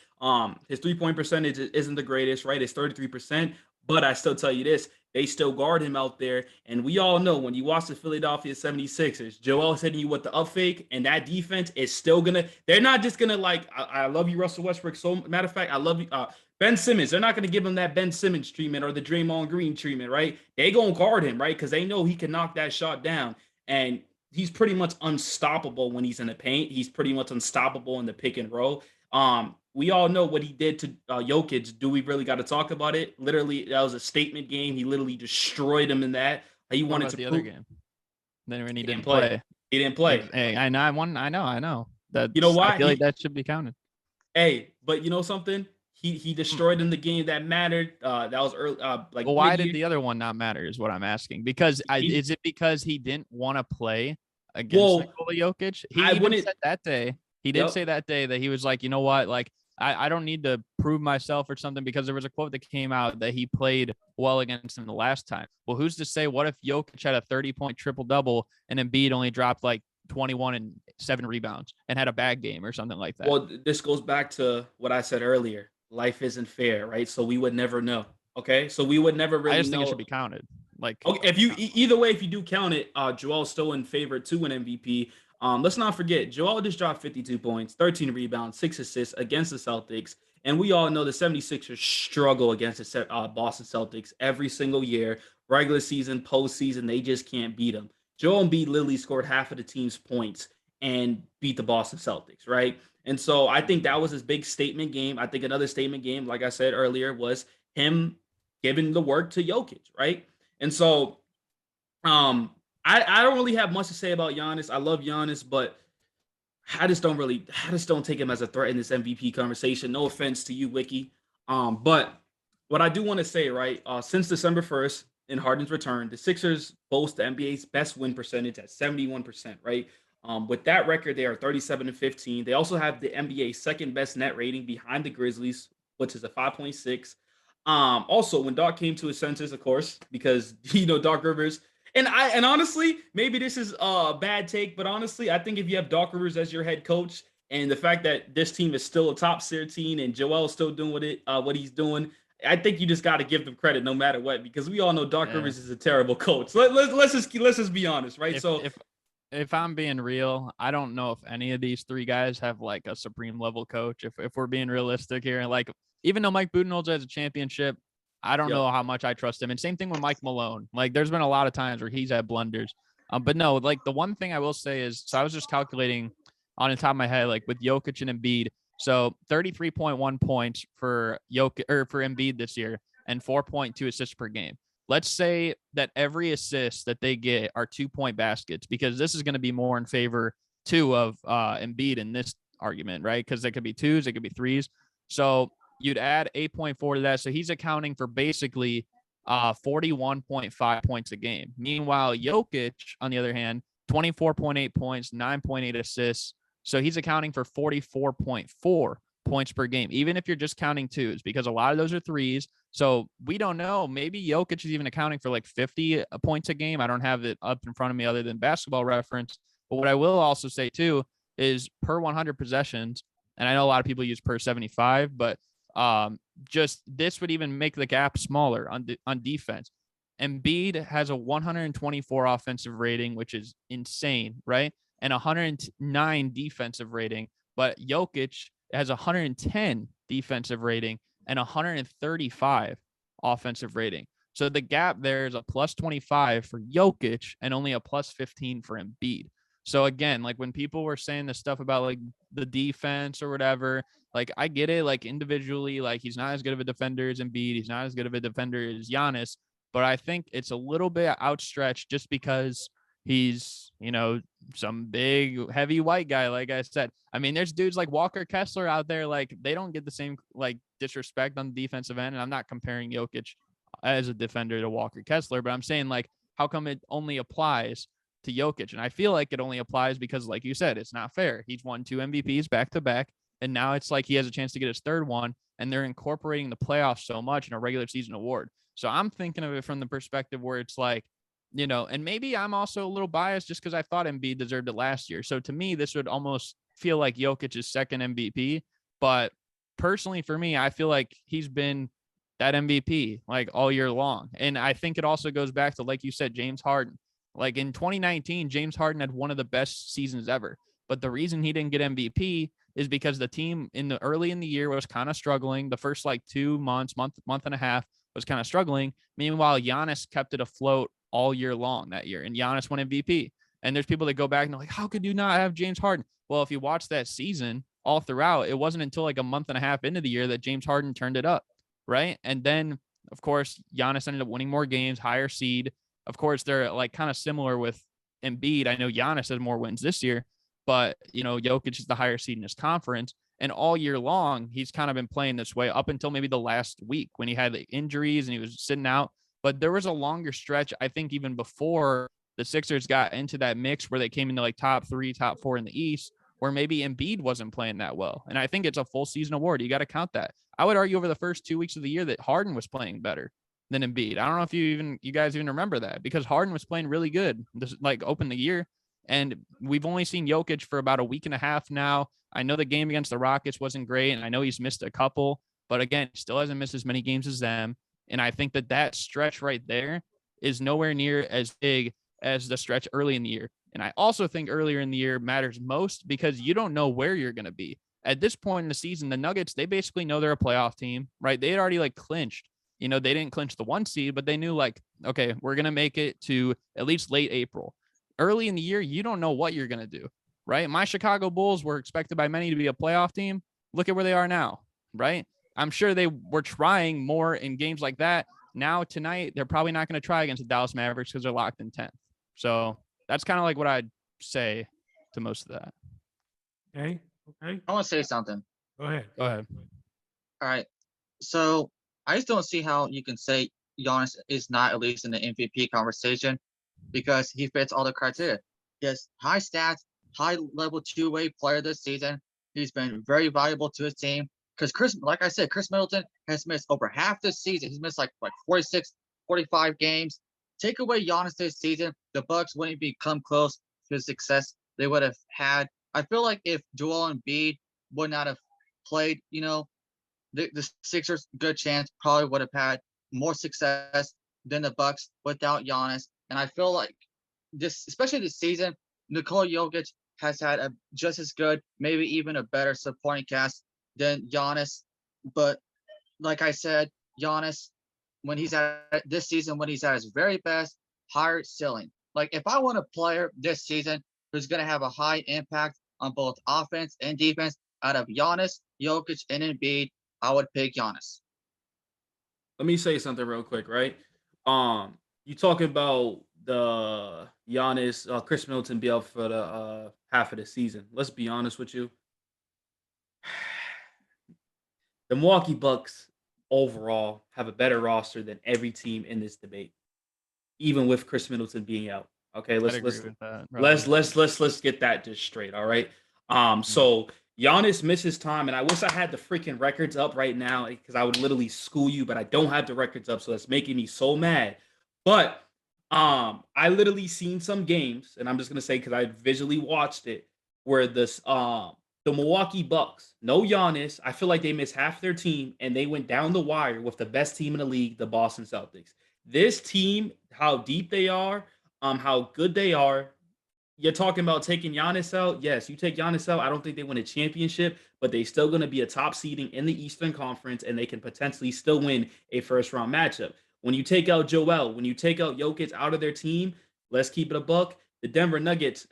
His 3-point percentage isn't the greatest, right? It's 33%, but I still tell you this, they still guard him out there. And we all know when you watch the Philadelphia 76ers, Joel's hitting you with the up fake, and that defense is still they're not just gonna like, I love you, Russell Westbrook. So matter of fact, I love you, Ben Simmons. They're not gonna give him that Ben Simmons treatment or the Draymond Green treatment, right? They gonna guard him, right? Because they know he can knock that shot down. And he's pretty much unstoppable when he's in the paint. He's pretty much unstoppable in the pick and roll. We all know what he did to Jokic. Do we really got to talk about it? Literally, that was a statement game. He literally destroyed him in that. He What wanted about to the prove other game? Then when he he didn't play. He didn't play. Hey, I know. That You know why? I feel like that should be counted. Hey, but you know something? He destroyed in the game that mattered. That was early. Like, Well, why mid-year. did the other one not matter? Is what I'm asking. Because is it because he didn't want to play against Well, Nikola Jokic? He I even wouldn't- said that day. He did Yep. say that day that he was like, you know what, like I don't need to prove myself or something, because there was a quote that came out that he played well against him the last time. Well, who's to say? What if Jokic had a 30-point triple double and Embiid only dropped like 21 and 7 rebounds and had a bad game or something like that? Well, this goes back to what I said earlier. Life isn't fair, right? So we would never know. Okay, so we would never really I just know. think it should be counted. Like, Okay, if you either way, if you do count it, Joel's still in favor to win MVP. Let's not forget, Joel just dropped 52 points, 13 rebounds, 6 assists against the Celtics. And we all know the 76ers struggle against the Boston Celtics every single year. Regular season, postseason, they just can't beat them. Joel Embiid literally scored half of the team's points and beat the Boston Celtics, right? And so I think that was his big statement game. I think another statement game, like I said earlier, was him giving the work to Jokic, right? And so I don't really have much to say about Giannis. I love Giannis, but I just don't take him as a threat in this MVP conversation. No offense to you, Wiki. But what I do want to say, right, since December 1st in Harden's return, the Sixers boast the NBA's best win percentage at 71%, right? With that record, they are 37-15. They also have the NBA's second best net rating behind the Grizzlies, which is a 5.6. Also, when Doc came to his senses, of course, because Doc Rivers, and honestly, maybe this is a bad take, but honestly, I think if you have Doc Rivers as your head coach, and the fact that this team is still a top tier team, and Joel is still doing what he's doing, I think you just got to give them credit no matter what, because we all know Doc Rivers is a terrible coach. Let's just be honest, right? If I'm being real, I don't know if any of these three guys have like a supreme level coach. If we're being realistic here, and like even though Mike Budenholzer has a championship, I don't know how much I trust him. And same thing with Mike Malone. Like there's been a lot of times where he's had blunders. But no, like the one thing I will say is, so I was just calculating on the top of my head, like with Jokic and Embiid. So 33.1 points for Jokic or for Embiid this year and 4.2 assists per game. Let's say that every assist that they get are 2-point baskets, because this is going to be more in favor too of Embiid in this argument, right? Because it could be 2s, it could be 3s. So you'd add 8.4 to that. So he's accounting for basically 41.5 points a game. Meanwhile, Jokic, on the other hand, 24.8 points, 9.8 assists. So he's accounting for 44.4 points per game, even if you're just counting 2s, because a lot of those are 3s. So we don't know. Maybe Jokic is even accounting for like 50 points a game. I don't have it up in front of me other than Basketball Reference. But what I will also say too is per 100 possessions, and I know a lot of people use per 75, but just this would even make the gap smaller on defense. Embiid has a 124 offensive rating, which is insane, right? And 109 defensive rating, but Jokic has 110 defensive rating and 135 offensive rating. So the gap there is a plus 25 for Jokic and only a plus 15 for Embiid. So again, like when people were saying this stuff about like the defense or whatever, like I get it, like individually, like he's not as good of a defender as Embiid, he's not as good of a defender as Giannis, but I think it's a little bit outstretched just because he's, some big heavy white guy. Like I said, I mean, there's dudes like Walker Kessler out there, like they don't get the same like disrespect on the defensive end. And I'm not comparing Jokic as a defender to Walker Kessler, but I'm saying like, how come it only applies to Jokic? And I feel like it only applies because, like you said, it's not fair. He's won 2 MVPs back to back, and now it's like he has a chance to get his third one, and they're incorporating the playoffs so much in a regular season award. So I'm thinking of it from the perspective where it's like, and maybe I'm also a little biased just because I thought Embiid deserved it last year. So to me, this would almost feel like Jokic's second MVP. But personally, for me, I feel like he's been that MVP like all year long. And I think it also goes back to, like you said, James Harden. Like in 2019, James Harden had one of the best seasons ever. But the reason he didn't get MVP is because the team early in the year was kind of struggling. The first like 2 months, month and a half was kind of struggling. Meanwhile, Giannis kept it afloat all year long that year, and Giannis won MVP. And there's people that go back and they're like, how could you not have James Harden? Well, if you watch that season all throughout, it wasn't until like a month and a half into the year that James Harden turned it up, right? And then, of course, Giannis ended up winning more games, higher seed. Of course, they're like kind of similar with Embiid. I know Giannis has more wins this year, but, Jokic is the higher seed in his conference. And all year long, he's kind of been playing this way up until maybe the last week when he had the injuries and he was sitting out. But there was a longer stretch, I think, even before the Sixers got into that mix where they came into like top 3, top 4 in the East, where maybe Embiid wasn't playing that well. And I think it's a full season award. You got to count that. I would argue over the first 2 weeks of the year that Harden was playing better than Embiid. I don't know if you guys even remember that, because Harden was playing really good, this like open the year. And we've only seen Jokic for about a week and a half now. I know the game against the Rockets wasn't great, and I know he's missed a couple, but again, still hasn't missed as many games as them. And I think that stretch right there is nowhere near as big as the stretch early in the year. And I also think earlier in the year matters most because you don't know where you're going to be. At this point in the season, the Nuggets, they basically know they're a playoff team, right? They had already like clinched. They didn't clinch the 1 seed, but they knew like, okay, we're going to make it to at least late April. Early in the year, you don't know what you're going to do, right? My Chicago Bulls were expected by many to be a playoff team. Look at where they are now, right? I'm sure they were trying more in games like that. Now tonight, they're probably not going to try against the Dallas Mavericks because they're locked in 10th. So that's kind of like what I'd say to most of that. Okay. I want to say something. Go ahead. Go ahead. All right. So I just don't see how you can say Giannis is not at least in the MVP conversation because he fits all the criteria. He has high stats, high level two-way player this season. He's been very valuable to his team. Because like I said, Chris Middleton has missed over half this season. He's missed like 46, 45 games. Take away Giannis this season, the Bucks wouldn't become close to the success they would have had. I feel like if Joel Embiid would not have played, the Sixers, good chance, probably would have had more success than the Bucks without Giannis. And I feel like especially this season, Nikola Jokic has had a just as good, maybe even a better supporting cast than Giannis. But like I said, Giannis, when he's at this season, when he's at his very best, higher ceiling. Like if I want a player this season who's going to have a high impact on both offense and defense out of Giannis, Jokic, and Embiid, I would pick Giannis. Let me say something real quick, right? You talking about the Giannis, Chris Middleton be out for the half of the season. Let's be honest with you. The Milwaukee Bucks overall have a better roster than every team in this debate, even with Chris Middleton being out. Okay, let's get that just straight. All right. So Giannis misses time, and I wish I had the freaking records up right now because I would literally school you, but I don't have the records up, so that's making me so mad. But I literally seen some games, and I'm just gonna say because I visually watched it, where the Milwaukee Bucks, no Giannis, I feel like they missed half their team, and they went down the wire with the best team in the league, the Boston Celtics. This team, how deep they are, how good they are. You're talking about taking Giannis out. Yes, you take Giannis out. I don't think they win a championship, but they still going to be a top seeding in the Eastern Conference, and they can potentially still win a first-round matchup. When you take out Joel, when you take out Jokic out of their team, let's keep it a buck. The Denver Nuggets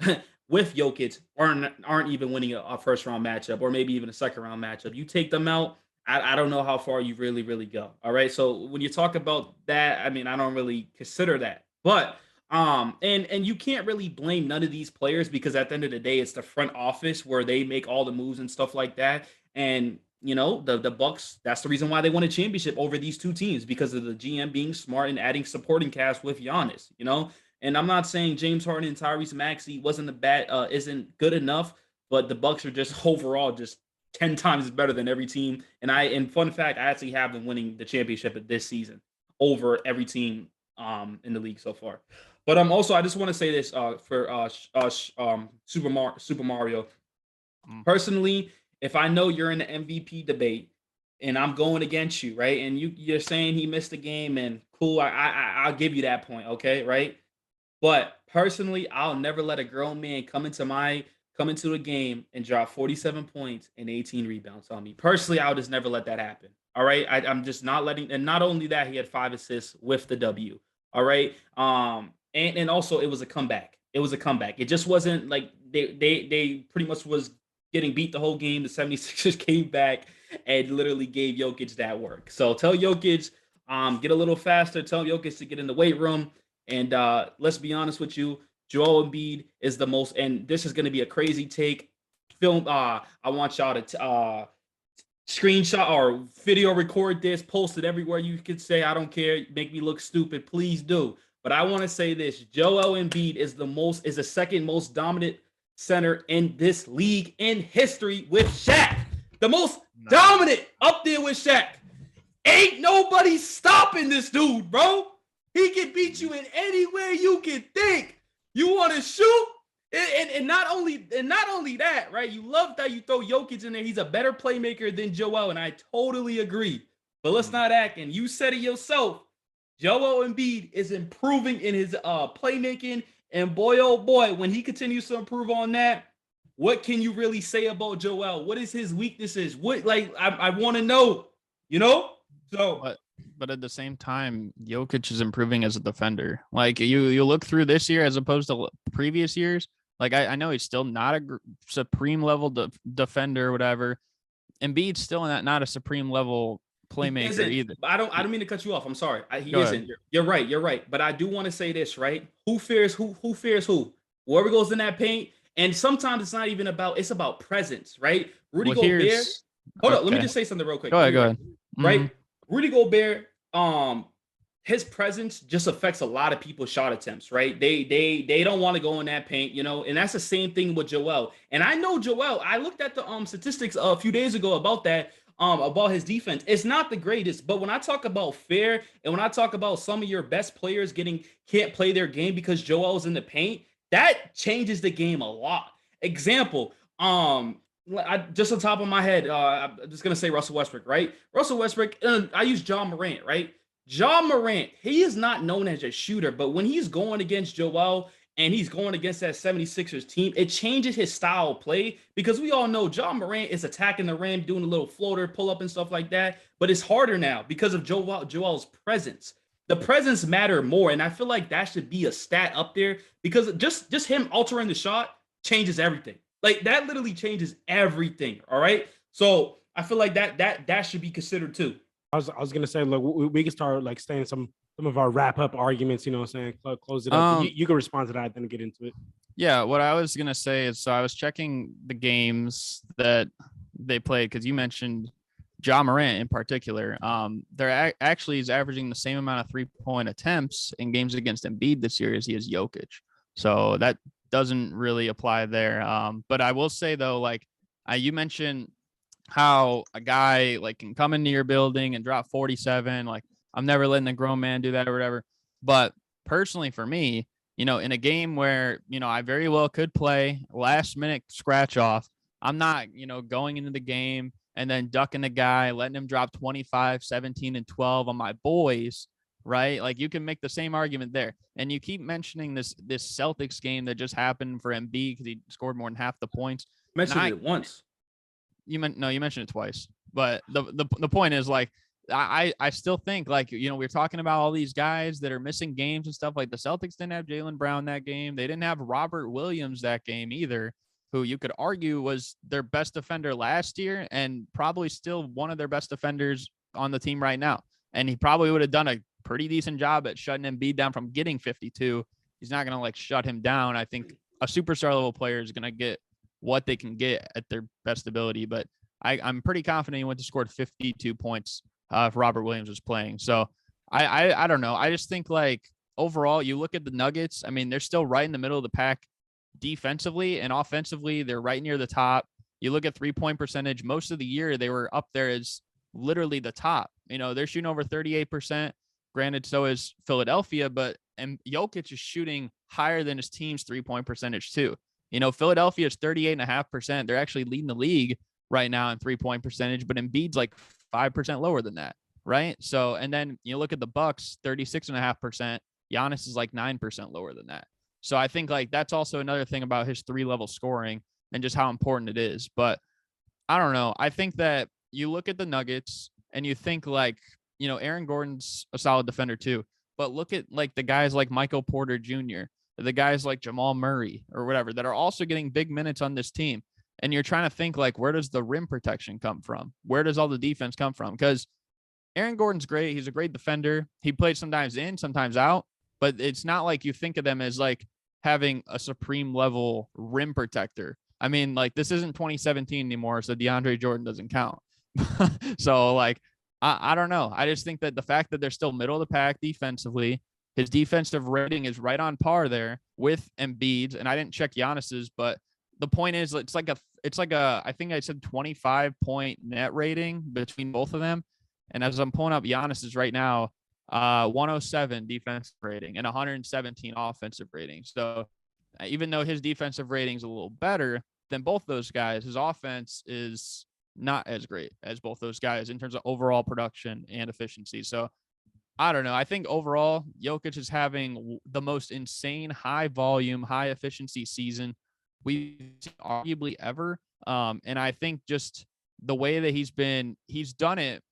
with Jokic aren't even winning a first round matchup or maybe even a second round matchup. You take them out, I don't know how far you really go. All right. So when you talk about that, I mean, I don't really consider that. But and you can't really blame none of these players because at the end of the day, it's the front office where they make all the moves and stuff like that. And you know, the Bucks, that's the reason why they won a championship over these two teams because of the GM being smart and adding supporting cast with Giannis, you know. And I'm not saying James Harden and Tyrese Maxey isn't good enough, but the Bucks are just overall just 10 times better than every team. And fun fact, I actually have them winning the championship of this season over every team in the league so far. But also I just want to say this for Super Mario. Personally, if I know you're in the MVP debate and I'm going against you, right? And you're saying he missed the game and cool, I'll give you that point, okay, right? But personally, I'll never let a grown man come into a game and drop 47 points and 18 rebounds on me. Personally, I'll just never let that happen. All right. I'm just not letting, and not only that, he had 5 assists with the W. All right. And also it was a comeback. It was a comeback. It just wasn't like they pretty much was getting beat the whole game. The 76ers came back and literally gave Jokic that work. So tell Jokic, get a little faster. Tell Jokic to get in the weight room. And let's be honest with you, Joel Embiid is the most, and this is going to be a crazy take. I want y'all to screenshot or video record this, post it everywhere you could say, I don't care, make me look stupid, please do. But I want to say this, Joel Embiid is the second most dominant center in this league in history with Shaq. The most dominant up there with Shaq. Ain't nobody stopping this dude, bro. He can beat you in anywhere you can think. You want to shoot? And not only that, right? You love that you throw Jokic in there. He's a better playmaker than Joel, and I totally agree. But let's not act. And you said it yourself. Joel Embiid is improving in his playmaking. And boy, oh boy, when he continues to improve on that, what can you really say about Joel? What is his weaknesses? I want to know, you know? So but at the same time, Jokic is improving as a defender. Like you look through this year as opposed to previous years. Like I know he's still not a supreme level defender or whatever. Embiid's still not a supreme level playmaker either. I don't mean to cut you off. I'm sorry. He isn't. You're right. But I do want to say this, right? Who fears who? Who fears who? Whoever goes in that paint. And sometimes it's not even about, it's about presence, right? Rudy Gobert. Hold on, let me just say something real quick. Go ahead. Right? Mm-hmm. Rudy Gobert, his presence just affects a lot of people's shot attempts, right? They don't want to go in that paint, you know, and that's the same thing with Joel. And I know Joel, I looked at the statistics a few days ago about that, about his defense. It's not the greatest, but when I talk about fair and when I talk about some of your best players can't play their game because Joel's in the paint, that changes the game a lot. Example, just on top of my head, I'm just gonna say Russell Westbrook, right? Russell Westbrook, I use John Morant, right? John Morant, he is not known as a shooter, but when he's going against Joel and he's going against that 76ers team, it changes his style of play because we all know John Morant is attacking the rim, doing a little floater, pull up and stuff like that, but it's harder now because of Joel's presence. The presence matter more, and I feel like that should be a stat up there because just him altering the shot changes everything. Like that literally changes everything. All right. So I feel like that should be considered too. I was gonna say, look, we can start like saying some of our wrap up arguments. You know what I'm saying? Close it up. You can respond to that, then get into it. Yeah, what I was gonna say is, so I was checking the games that they played because you mentioned John Morant in particular. They're actually is averaging the same amount of 3-point attempts in games against Embiid this year as he is Jokic. So that doesn't really apply there. But I will say though, like you mentioned how a guy like can come into your building and drop 47. Like I'm never letting a grown man do that or whatever. But personally for me, you know, in a game where, you know, I very well could play last minute scratch off, I'm not, you know, going into the game and then ducking the guy, letting him drop 25, 17, and 12 on my boys, right? Like you can make the same argument there. And you keep mentioning this Celtics game that just happened for Embiid because he scored more than half the points. Mentioned it once. You mentioned it twice. But the point is, like, I still think like, we're talking about all these guys that are missing games and stuff. Like the Celtics didn't have Jaylen Brown that game. They didn't have Robert Williams that game either, who you could argue was their best defender last year and probably still one of their best defenders on the team right now. And he probably would have done a pretty decent job at shutting Embiid down from getting 52. He's not going to like shut him down. I think a superstar level player is going to get what they can get at their best ability. But I'm pretty confident he went to scored 52 points if Robert Williams was playing. So I don't know. I just think like overall, you look at the Nuggets. I mean, they're still right in the middle of the pack defensively, and offensively, they're right near the top. You look at 3-point percentage. Most of the year, they were up there as literally the top. They're shooting over 38%. Granted, so is Philadelphia, but Jokic is shooting higher than his team's 3-point percentage too. Philadelphia is 38.5%. They're actually leading the league right now in 3-point percentage, but Embiid's like 5% lower than that, right? So, and then you look at the Bucks, 36.5%. Giannis is like 9% lower than that. So I think like that's also another thing about his 3-level scoring and just how important it is. But I don't know. I think that you look at the Nuggets and you think like, Aaron Gordon's a solid defender too, but look at like the guys like Michael Porter Jr., the guys like Jamal Murray or whatever that are also getting big minutes on this team. And you're trying to think like, where does the rim protection come from? Where does all the defense come from? Because Aaron Gordon's great. He's a great defender. He plays sometimes in, sometimes out, but it's not like you think of them as like having a supreme level rim protector. I mean, like this isn't 2017 anymore, so DeAndre Jordan doesn't count. So like, I don't know. I just think that the fact that they're still middle of the pack defensively, his defensive rating is right on par there with Embiid's, and I didn't check Giannis's, but the point is it's like a I think I said 25-point net rating between both of them. And as I'm pulling up Giannis's right now, 107 defensive rating and 117 offensive rating. So even though his defensive rating is a little better than both those guys, his offense is not as great as both those guys in terms of overall production and efficiency. So I don't know. I think overall, Jokic is having the most insane high volume, high efficiency season we've seen arguably ever. And I think just the way that he's done it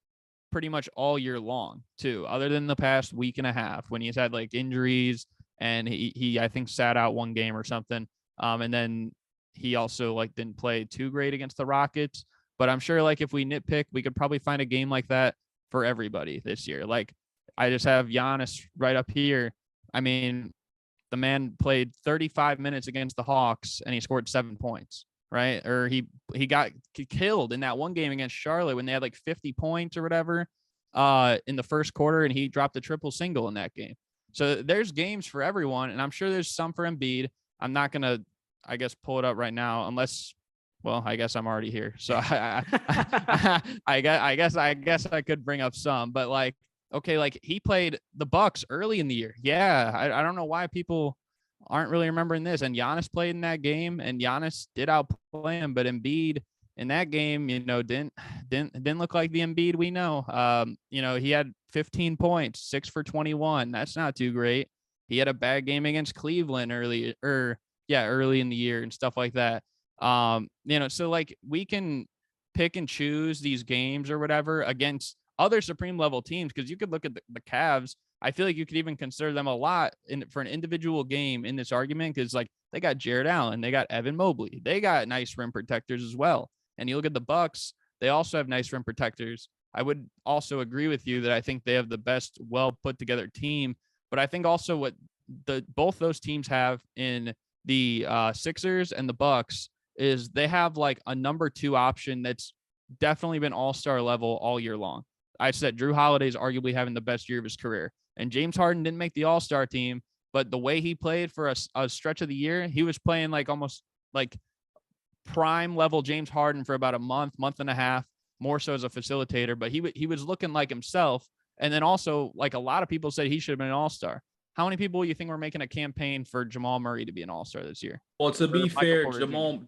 pretty much all year long too, other than the past week and a half when he's had like injuries and he I think sat out one game or something. And then he also like didn't play too great against the Rockets. But I'm sure like if we nitpick, we could probably find a game like that for everybody this year. Like I just have Giannis right up here. I mean, the man played 35 minutes against the Hawks and he scored 7 points, right? Or he got killed in that one game against Charlotte when they had like 50 points or whatever in the first quarter, and he dropped a triple single in that game. So there's games for everyone, and I'm sure there's some for Embiid. I'm not going to, I guess, pull it up right now unless, well, I guess I'm already here. So I guess I could bring up some, but like, okay, like he played the Bucks early in the year. Yeah, I don't know why people aren't really remembering this. And Giannis played in that game, and Giannis did outplay him, but Embiid in that game, didn't look like the Embiid we know. He had 15 points, 6 for 21. That's not too great. He had a bad game against Cleveland early in the year and stuff like that. So like we can pick and choose these games or whatever against other supreme level teams, because you could look at the Cavs. I feel like you could even consider them a lot for an individual game in this argument, because like they got Jared Allen, they got Evan Mobley, they got nice rim protectors as well. And you look at the Bucks, they also have nice rim protectors. I would also agree with you that I think they have the best well put together team, but I think also what both those teams have in the Sixers and the Bucks is they have like a number 2 option that's definitely been all-star level all year long. I said Drew Holiday is arguably having the best year of his career, and James Harden didn't make the all-star team, but the way he played for a stretch of the year, he was playing like almost like prime level James Harden for about a month and a half, more so as a facilitator, but he was looking like himself. And then also like a lot of people said he should have been an all-star. How many people you think were making a campaign for Jamal Murray to be an all-star this year? Well, to be fair, Jr.?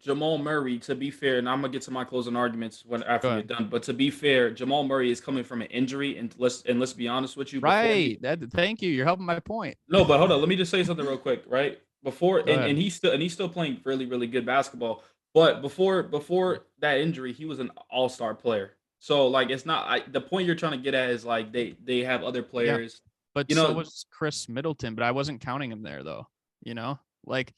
Jamal Murray, to be fair, and I'm gonna get to my closing arguments after you're done. But to be fair, Jamal Murray is coming from an injury, and let's be honest with you. Right. Thank you. You're helping my point. No, but hold on. Let me just say something real quick. Right before, and he's still playing really really good basketball. But before that injury, he was an all-star player. So like it's not the point you're trying to get at is like they have other players. But You so know, was Chris Middleton, but I wasn't counting him there though. Like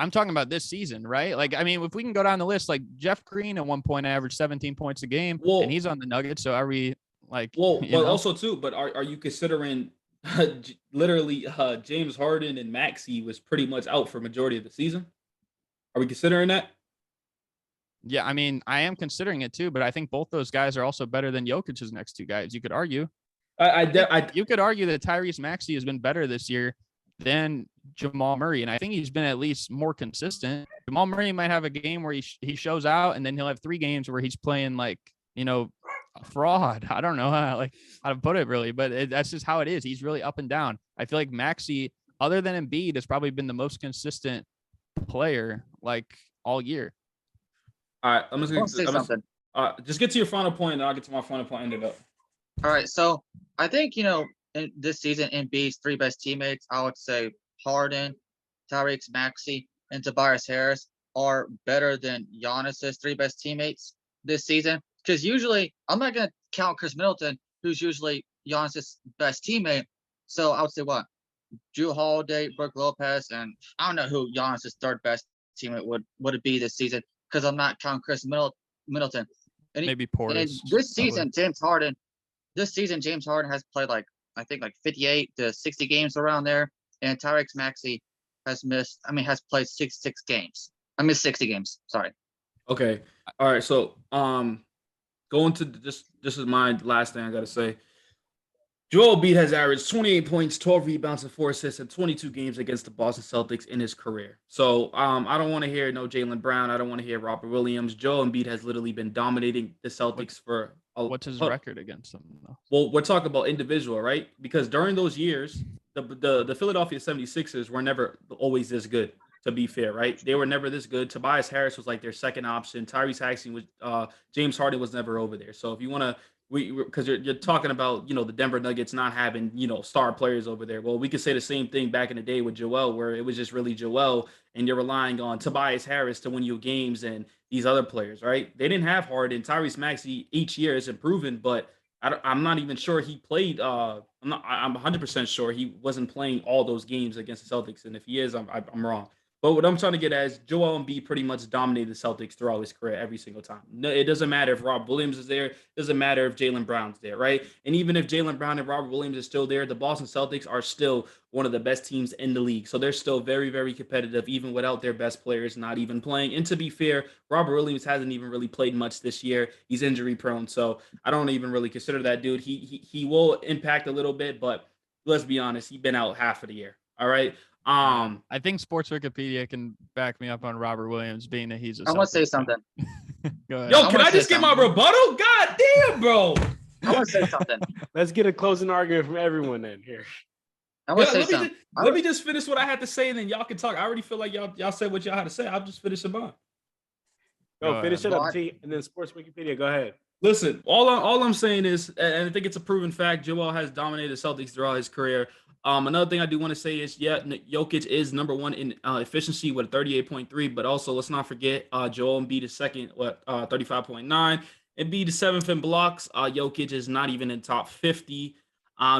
I'm talking about this season, right? Like, I mean, if we can go down the list, like Jeff Green at one point averaged 17 points a game, well, and he's on the Nuggets. So are we like, but also too, but are you considering literally James Harden and Maxey was pretty much out for majority of the season? Are we considering that? Yeah, I mean, I am considering it too, but I think both those guys are also better than Jokic's next two guys. You could argue. You could argue that Tyrese Maxey has been better this year than Jamal Murray, and I think he's been at least more consistent. Jamal Murray might have a game where he shows out, and then he'll have 3 games where he's playing like a fraud. I don't know how to put it really, but that's just how it is. He's really up and down. I feel like Maxey, other than Embiid, has probably been the most consistent player like all year. All right, I'm just I gonna want to say something. just get to your final point, and I'll get to my final point. End it up. All right, so I think in this season, Embiid's 3 best teammates, I would say Harden, Tyrese Maxey, and Tobias Harris are better than Giannis's 3 best teammates this season. Because usually, I'm not gonna count Chris Middleton, who's usually Giannis's best teammate. So I would say what? Drew Holiday, Brook Lopez, and I don't know who Giannis's 3rd best teammate would it be this season, because I'm not counting Chris Middleton. And Maybe and Portis. this season, James Harden has played like 58 to 60 games around there, and Tyrese Maxey has played 66 games. 60 games. Sorry. Okay. All right. So going to this is my last thing I gotta say. Joel Embiid has averaged 28 points, 12 rebounds, and 4 assists in 22 games against the Boston Celtics in his career. So I don't want to hear no Jaylen Brown. I don't want to hear Robert Williams. Joel Embiid has literally been dominating the Celtics for what's his record against them though? Well, we're talking about individual, right? Because during those years, the Philadelphia 76ers were never always this good, to be fair, right? They were never this good. Tobias Harris was like their second option. Tyrese Maxey was James Harden was never over there. So if you want to because you're talking about the Denver Nuggets not having star players over there. Well, we could say the same thing back in the day with Joel, where it was just really Joel, and you're relying on Tobias Harris to win you games and these other players, right? They didn't have Harden. Tyrese Maxey each year is improving, but I'm not even sure he played. I'm 100% sure he wasn't playing all those games against the Celtics, and if he is, I'm wrong. But what I'm trying to get at is Joel Embiid pretty much dominated the Celtics throughout his career every single time. No, it doesn't matter if Rob Williams is there. It doesn't matter if Jaylen Brown's there, right? And even if Jaylen Brown and Robert Williams are still there, the Boston Celtics are still one of the best teams in the league. So they're still very, very competitive, even without their best players not even playing. And to be fair, Robert Williams hasn't even really played much this year. He's injury prone. So I don't even really consider that dude. He will impact a little bit, but let's be honest, he's been out half of the year. All right. I think Sports Wikipedia can back me up on Robert Williams being that he's a I want to say Celtics fan. something. Go ahead. Yo, can I just get my rebuttal? God damn, bro. I want to say something. Let's get a closing argument from everyone then here. I want to Yeah, say something. let me just finish what I had to say, and then y'all can talk. I already feel like y'all said what y'all had to say. I'll just finish the mine. Go finish it Well, up, T, and then Sports Wikipedia. Go ahead. Listen, all I'm saying is, and I think it's a proven fact, Joel has dominated the Celtics throughout his career. Another thing I do want to say is, Jokic is number 1 in efficiency with 38.3, but also let's not forget Joel Embiid is second with 35.9. Embiid is 7th in blocks. Jokic is not even in top 50.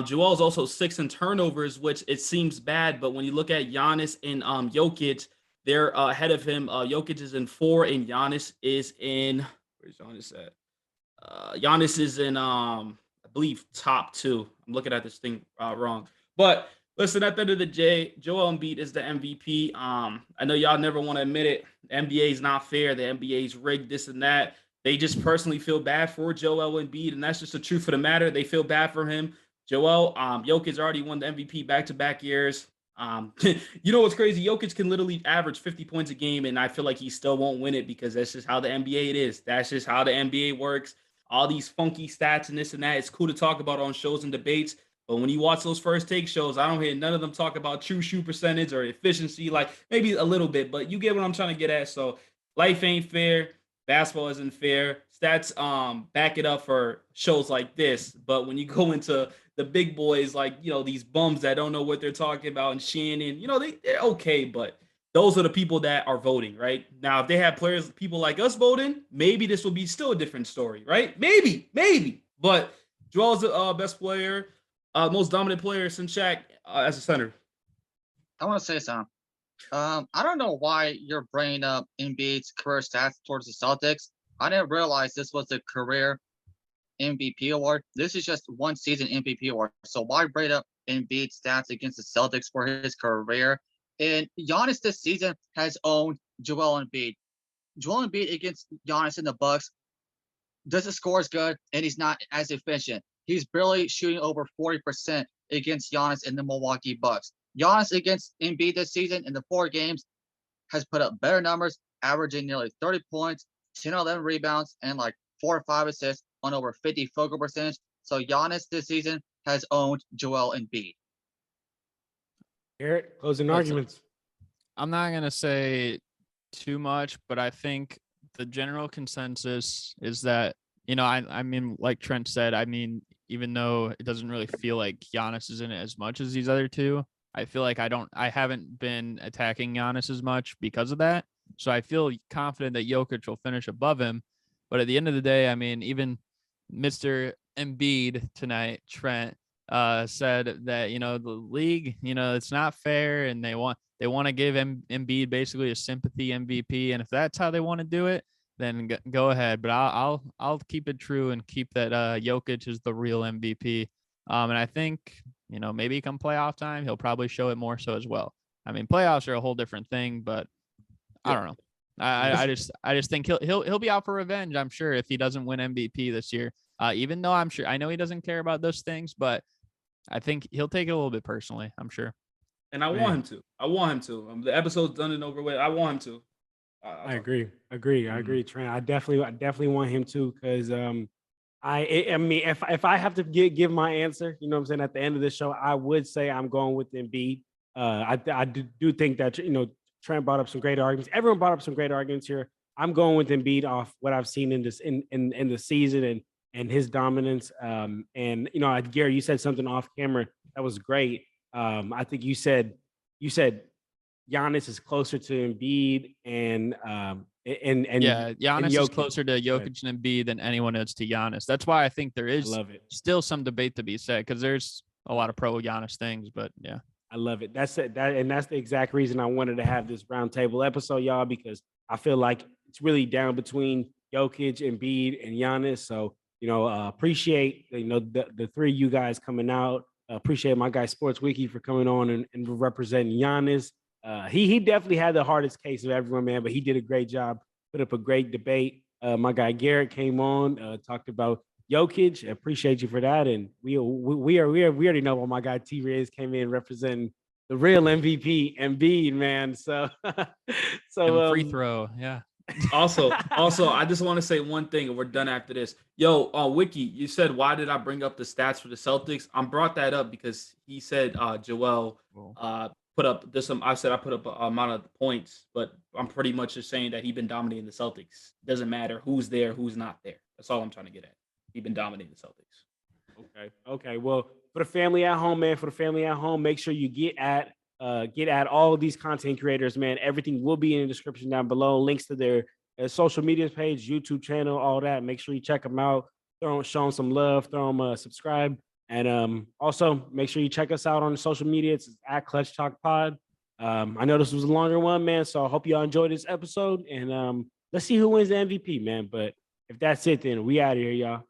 Joel is also 6th in turnovers, which it seems bad, but when you look at Giannis and Jokic, they're ahead of him. Jokic is in 4, and Giannis is in where's Giannis at? Giannis is in I believe top 2. I'm looking at this thing wrong. But listen, at the end of the day, Joel Embiid is the MVP. I know y'all never want to admit it. The NBA is not fair. The NBA is rigged, this and that. They just personally feel bad for Joel Embiid, and that's just the truth of the matter. They feel bad for him. Jokic already won the MVP back-to-back years. You know what's crazy? Jokic can literally average 50 points a game, and I feel like he still won't win it because that's just how the NBA it is. That's just how the NBA works. All these funky stats and this and that. It's cool to talk about on shows and debates. But when you watch those First Take shows, I don't hear none of them talk about true shoot percentage or efficiency, like maybe a little bit, but you get what I'm trying to get at. So life ain't fair. Basketball isn't fair. Stats back it up for shows like this. But when you go into the big boys, like, these bums that don't know what they're talking about and Shannon, they're okay. But those are the people that are voting, right? Now, if they had people like us voting, maybe this will be still a different story, right? Maybe. But Joel's the best player, most dominant player since Shaq as a center. I want to say something. I don't know why you're bringing up Embiid's career stats towards the Celtics. I didn't realize this was a career MVP award. This is just one season MVP award. So why bring up Embiid's stats against the Celtics for his career? And Giannis this season has owned Joel Embiid. Joel Embiid against Giannis in the Bucks doesn't score as good, and he's not as efficient. He's barely shooting over 40% against Giannis in the Milwaukee Bucks. Giannis against Embiid this season in the 4 games has put up better numbers, averaging nearly 30 points, 10 or 11 rebounds, and like 4 or 5 assists on over 50 field goal percentage. So Giannis this season has owned Joel Embiid. Garrett, closing That's it. arguments. I'm not gonna say too much, but I think the general consensus is that, I mean, like Trent said, I mean, even though it doesn't really feel like Giannis is in it as much as these other two, I feel like I haven't been attacking Giannis as much because of that. So I feel confident that Jokic will finish above him. But at the end of the day, I mean, even Mr. Embiid tonight, Trent, said that, the league, it's not fair, and they want to give Embiid basically a sympathy MVP, and if that's how they want to do it, then go ahead. But I'll keep it true and keep that Jokic is the real MVP. And I think, maybe come playoff time, he'll probably show it more so as well. I mean, playoffs are a whole different thing, but I don't know. I just think he'll be out for revenge, I'm sure, if he doesn't win MVP this year. Even though I know he doesn't care about those things, but I think he'll take it a little bit personally, I'm sure. And I want him to. The episode's done and over with. I want him to. I agree, Trent. I definitely want him to, because I mean, if I have to give my answer, you know what I'm saying, at the end of the show, I would say I'm going with Embiid. I do think that, Trent brought up some great arguments. Everyone brought up some great arguments here. I'm going with Embiid off what I've seen in this in the season and his dominance. And Gary, you said something off camera that was great. I think you said Giannis is closer to Embiid and yeah, Giannis is Jokic. closer to Jokic and Embiid than anyone is to Giannis. That's why I think there I is love it. still some debate to be said, because there's a lot of pro Giannis things, but yeah. I love it. That's it. And that's the exact reason I wanted to have this roundtable episode, y'all, because I feel like it's really down between Jokic, Embiid, and Giannis. So, appreciate, the three of you guys coming out. Appreciate my guy Sports Wiki for coming on and representing Giannis. He definitely had the hardest case of everyone, man, but he did a great job, put up a great debate. My guy Garrett came on, talked about Jokic. I appreciate you for that. And we already know what my guy T Riz came in representing the real MVP, Embiid, man. So And free throw, yeah. Also, I just want to say one thing, and we're done after this. Yo, Wiki, you said, why did I bring up the stats for the Celtics? I brought that up because he said Joel put up this. I said I put up an amount of points, but I'm pretty much just saying that he's been dominating the Celtics. Doesn't matter who's there, who's not there. That's all I'm trying to get at. He's been dominating the Celtics. Okay. Well, for the family at home, man, make sure you get at all of these content creators, man. Everything will be in the description down below. Links to their social media page, YouTube channel, all that. Make sure you check them out. Show them some love. Throw them subscribe. And also make sure you check us out on the social media. It's at Clutch Talk Pod. I know this was a longer one, man, so I hope y'all enjoyed this episode. And let's see who wins the MVP, man. But if that's it, then we out of here, y'all.